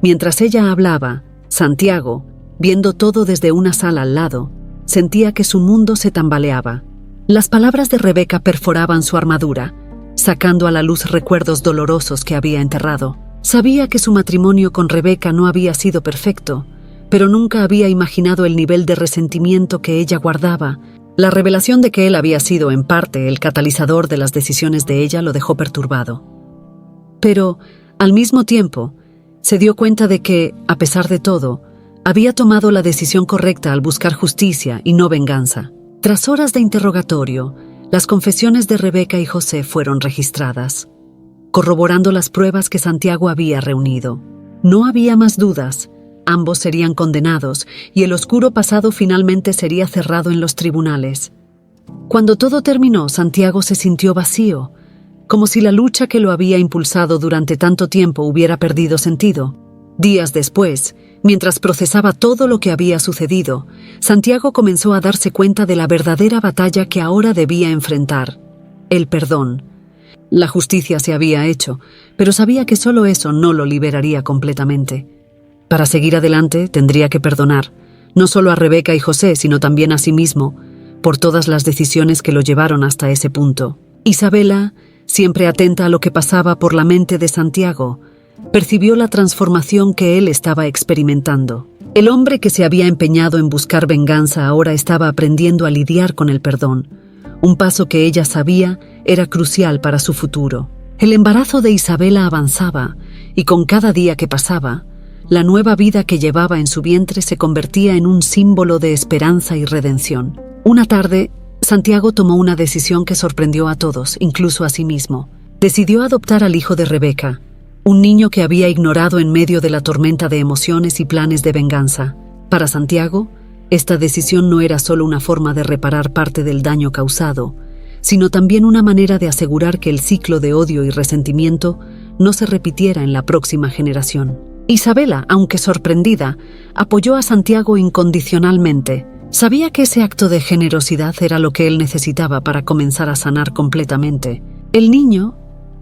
Mientras ella hablaba, Santiago, viendo todo desde una sala al lado, sentía que su mundo se tambaleaba. Las palabras de Rebeca perforaban su armadura, sacando a la luz recuerdos dolorosos que había enterrado. Sabía que su matrimonio con Rebeca no había sido perfecto, pero nunca había imaginado el nivel de resentimiento que ella guardaba. La revelación de que él había sido, en parte, el catalizador de las decisiones de ella lo dejó perturbado. Pero, al mismo tiempo, se dio cuenta de que, a pesar de todo, Había tomado la decisión correcta al buscar justicia y no venganza. Tras horas de interrogatorio, las confesiones de Rebeca y José fueron registradas, corroborando las pruebas que Santiago había reunido. No había más dudas, ambos serían condenados y el oscuro pasado finalmente sería cerrado en los tribunales. Cuando todo terminó, Santiago se sintió vacío, como si la lucha que lo había impulsado durante tanto tiempo hubiera perdido sentido. Días después, mientras procesaba todo lo que había sucedido, Santiago comenzó a darse cuenta de la verdadera batalla que ahora debía enfrentar: el perdón. La justicia se había hecho, pero sabía que solo eso no lo liberaría completamente. Para seguir adelante tendría que perdonar, no solo a Rebeca y José, sino también a sí mismo, por todas las decisiones que lo llevaron hasta ese punto. Isabela, siempre atenta a lo que pasaba por la mente de Santiago, percibió la transformación que él estaba experimentando. El hombre que se había empeñado en buscar venganza ahora estaba aprendiendo a lidiar con el perdón, un paso que ella sabía era crucial para su futuro. El embarazo de Isabela avanzaba, y con cada día que pasaba, la nueva vida que llevaba en su vientre se convertía en un símbolo de esperanza y redención. Una tarde, Santiago tomó una decisión que sorprendió a todos, incluso a sí mismo. Decidió adoptar al hijo de Rebeca, un niño que había ignorado en medio de la tormenta de emociones y planes de venganza. Para Santiago, esta decisión no era solo una forma de reparar parte del daño causado, sino también una manera de asegurar que el ciclo de odio y resentimiento no se repitiera en la próxima generación. Isabela, aunque sorprendida, apoyó a Santiago incondicionalmente. Sabía que ese acto de generosidad era lo que él necesitaba para comenzar a sanar completamente. El niño,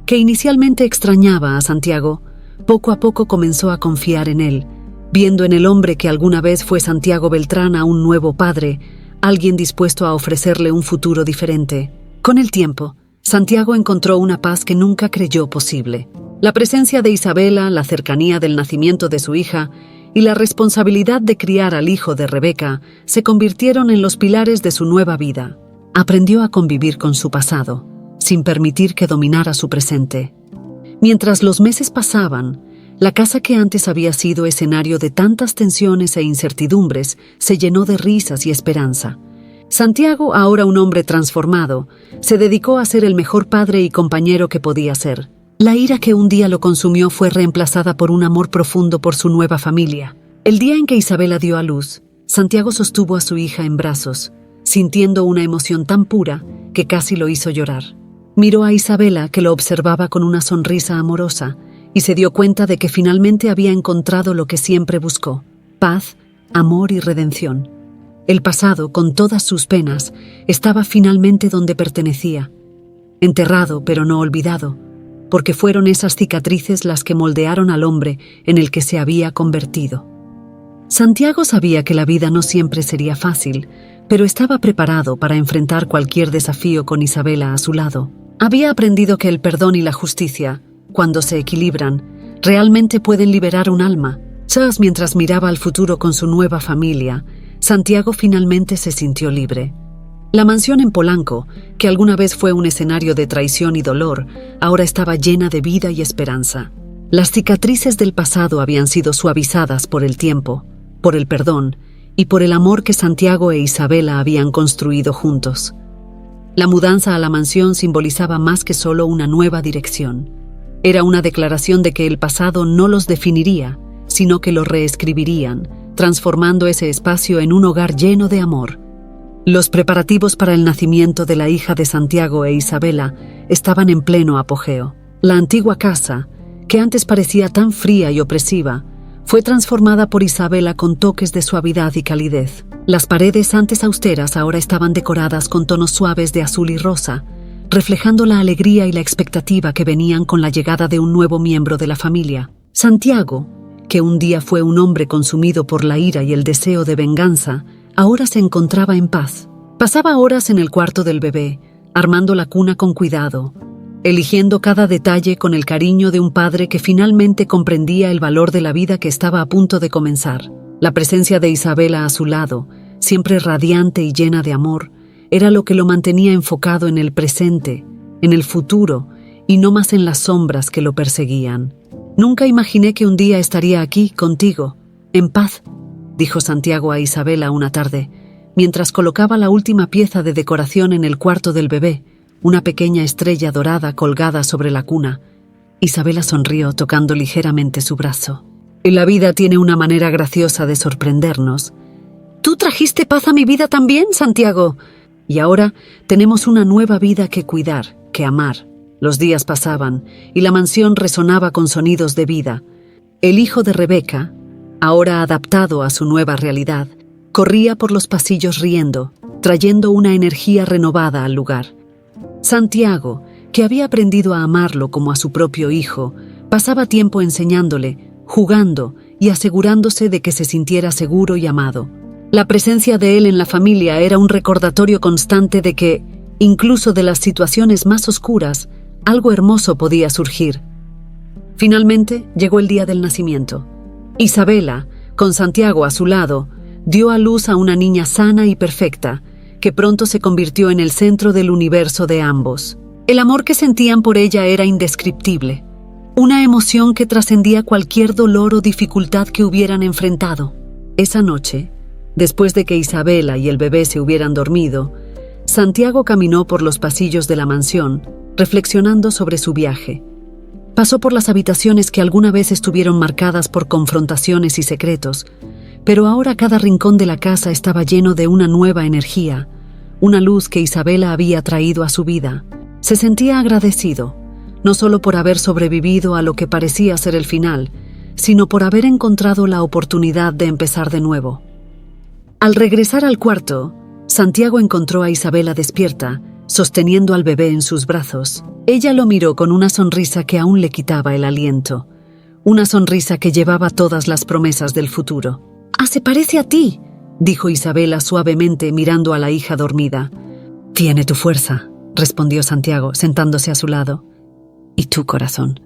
que inicialmente extrañaba a Santiago, poco a poco comenzó a confiar en él, viendo en el hombre que alguna vez fue Santiago Beltrán a un nuevo padre, alguien dispuesto a ofrecerle un futuro diferente. Con el tiempo, Santiago encontró una paz que nunca creyó posible. La presencia de Isabela, la cercanía del nacimiento de su hija y la responsabilidad de criar al hijo de Rebeca se convirtieron en los pilares de su nueva vida. Aprendió a convivir con su pasado, sin permitir que dominara su presente. Mientras los meses pasaban, la casa que antes había sido escenario de tantas tensiones e incertidumbres se llenó de risas y esperanza. Santiago, ahora un hombre transformado, se dedicó a ser el mejor padre y compañero que podía ser. La ira que un día lo consumió fue reemplazada por un amor profundo por su nueva familia. El día en que Isabela dio a luz, Santiago sostuvo a su hija en brazos, sintiendo una emoción tan pura que casi lo hizo llorar. Miró a Isabela, que lo observaba con una sonrisa amorosa, y se dio cuenta de que finalmente había encontrado lo que siempre buscó: paz, amor y redención. El pasado, con todas sus penas, estaba finalmente donde pertenecía, enterrado pero no olvidado, porque fueron esas cicatrices las que moldearon al hombre en el que se había convertido. Santiago sabía que la vida no siempre sería fácil, pero estaba preparado para enfrentar cualquier desafío con Isabela a su lado. Había aprendido que el perdón y la justicia, cuando se equilibran, realmente pueden liberar un alma. Mientras miraba al futuro con su nueva familia, Santiago finalmente se sintió libre. La mansión en Polanco, que alguna vez fue un escenario de traición y dolor, ahora estaba llena de vida y esperanza. Las cicatrices del pasado habían sido suavizadas por el tiempo, por el perdón y por el amor que Santiago e Isabela habían construido juntos. La mudanza a la mansión simbolizaba más que solo una nueva dirección. Era una declaración de que el pasado no los definiría, sino que lo reescribirían, transformando ese espacio en un hogar lleno de amor. Los preparativos para el nacimiento de la hija de Santiago e Isabela estaban en pleno apogeo. La antigua casa, que antes parecía tan fría y opresiva, fue transformada por Isabela con toques de suavidad y calidez. Las paredes antes austeras ahora estaban decoradas con tonos suaves de azul y rosa, reflejando la alegría y la expectativa que venían con la llegada de un nuevo miembro de la familia. Santiago, que un día fue un hombre consumido por la ira y el deseo de venganza, ahora se encontraba en paz. Pasaba horas en el cuarto del bebé, armando la cuna con cuidado, eligiendo cada detalle con el cariño de un padre que finalmente comprendía el valor de la vida que estaba a punto de comenzar. La presencia de Isabela a su lado, siempre radiante y llena de amor, era lo que lo mantenía enfocado en el presente, en el futuro, y no más en las sombras que lo perseguían. Nunca imaginé que un día estaría aquí, contigo, en paz, dijo Santiago a Isabela una tarde, mientras colocaba la última pieza de decoración en el cuarto del bebé, una pequeña estrella dorada colgada sobre la cuna. Isabela sonrió tocando ligeramente su brazo. Y la vida tiene una manera graciosa de sorprendernos. ¿Tú trajiste paz a mi vida también, Santiago? Y ahora tenemos una nueva vida que cuidar, que amar. Los días pasaban y la mansión resonaba con sonidos de vida. El hijo de Rebeca, ahora adaptado a su nueva realidad, corría por los pasillos riendo, trayendo una energía renovada al lugar. Santiago, que había aprendido a amarlo como a su propio hijo, pasaba tiempo enseñándole, jugando y asegurándose de que se sintiera seguro y amado. La presencia de él en la familia era un recordatorio constante de que, incluso de las situaciones más oscuras, algo hermoso podía surgir. Finalmente llegó el día del nacimiento. Isabela, con Santiago a su lado, dio a luz a una niña sana y perfecta, que pronto se convirtió en el centro del universo de ambos. El amor que sentían por ella era indescriptible, una emoción que trascendía cualquier dolor o dificultad que hubieran enfrentado. Esa noche, después de que Isabela y el bebé se hubieran dormido, Santiago caminó por los pasillos de la mansión, reflexionando sobre su viaje. Pasó por las habitaciones que alguna vez estuvieron marcadas por confrontaciones y secretos, pero ahora cada rincón de la casa estaba lleno de una nueva energía, una luz que Isabela había traído a su vida. Se sentía agradecido, no solo por haber sobrevivido a lo que parecía ser el final, sino por haber encontrado la oportunidad de empezar de nuevo. Al regresar al cuarto, Santiago encontró a Isabela despierta, sosteniendo al bebé en sus brazos. Ella lo miró con una sonrisa que aún le quitaba el aliento, una sonrisa que llevaba todas las promesas del futuro. «Se parece a ti», dijo Isabela suavemente mirando a la hija dormida. «Tiene tu fuerza», respondió Santiago, sentándose a su lado. «Y tu corazón.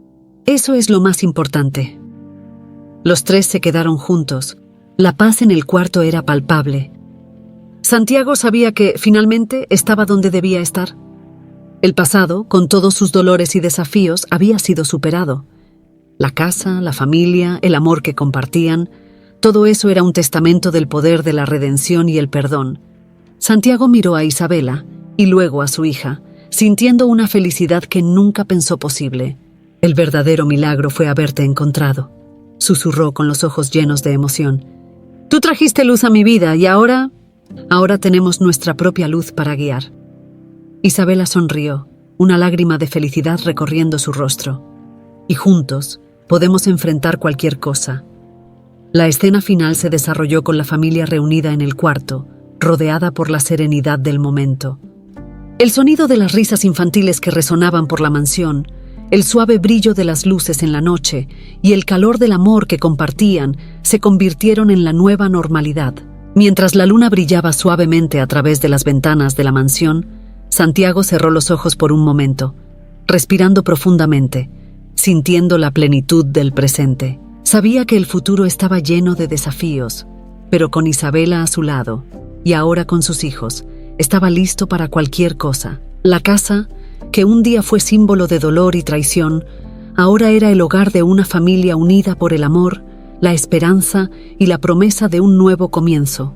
Eso es lo más importante». Los tres se quedaron juntos. La paz en el cuarto era palpable. Santiago sabía que, finalmente, estaba donde debía estar. El pasado, con todos sus dolores y desafíos, había sido superado. La casa, la familia, el amor que compartían, todo eso era un testamento del poder de la redención y el perdón. Santiago miró a Isabela y luego a su hija, sintiendo una felicidad que nunca pensó posible. «El verdadero milagro fue haberte encontrado», susurró con los ojos llenos de emoción. «Tú trajiste luz a mi vida y ahora tenemos nuestra propia luz para guiar». Isabela sonrió, una lágrima de felicidad recorriendo su rostro. «Y juntos podemos enfrentar cualquier cosa». La escena final se desarrolló con la familia reunida en el cuarto, rodeada por la serenidad del momento. El sonido de las risas infantiles que resonaban por la mansión, el suave brillo de las luces en la noche y el calor del amor que compartían se convirtieron en la nueva normalidad. Mientras la luna brillaba suavemente a través de las ventanas de la mansión, Santiago cerró los ojos por un momento, respirando profundamente, sintiendo la plenitud del presente. Sabía que el futuro estaba lleno de desafíos, pero con Isabela a su lado, y ahora con sus hijos, estaba listo para cualquier cosa. La casa, que un día fue símbolo de dolor y traición, ahora era el hogar de una familia unida por el amor, la esperanza y la promesa de un nuevo comienzo.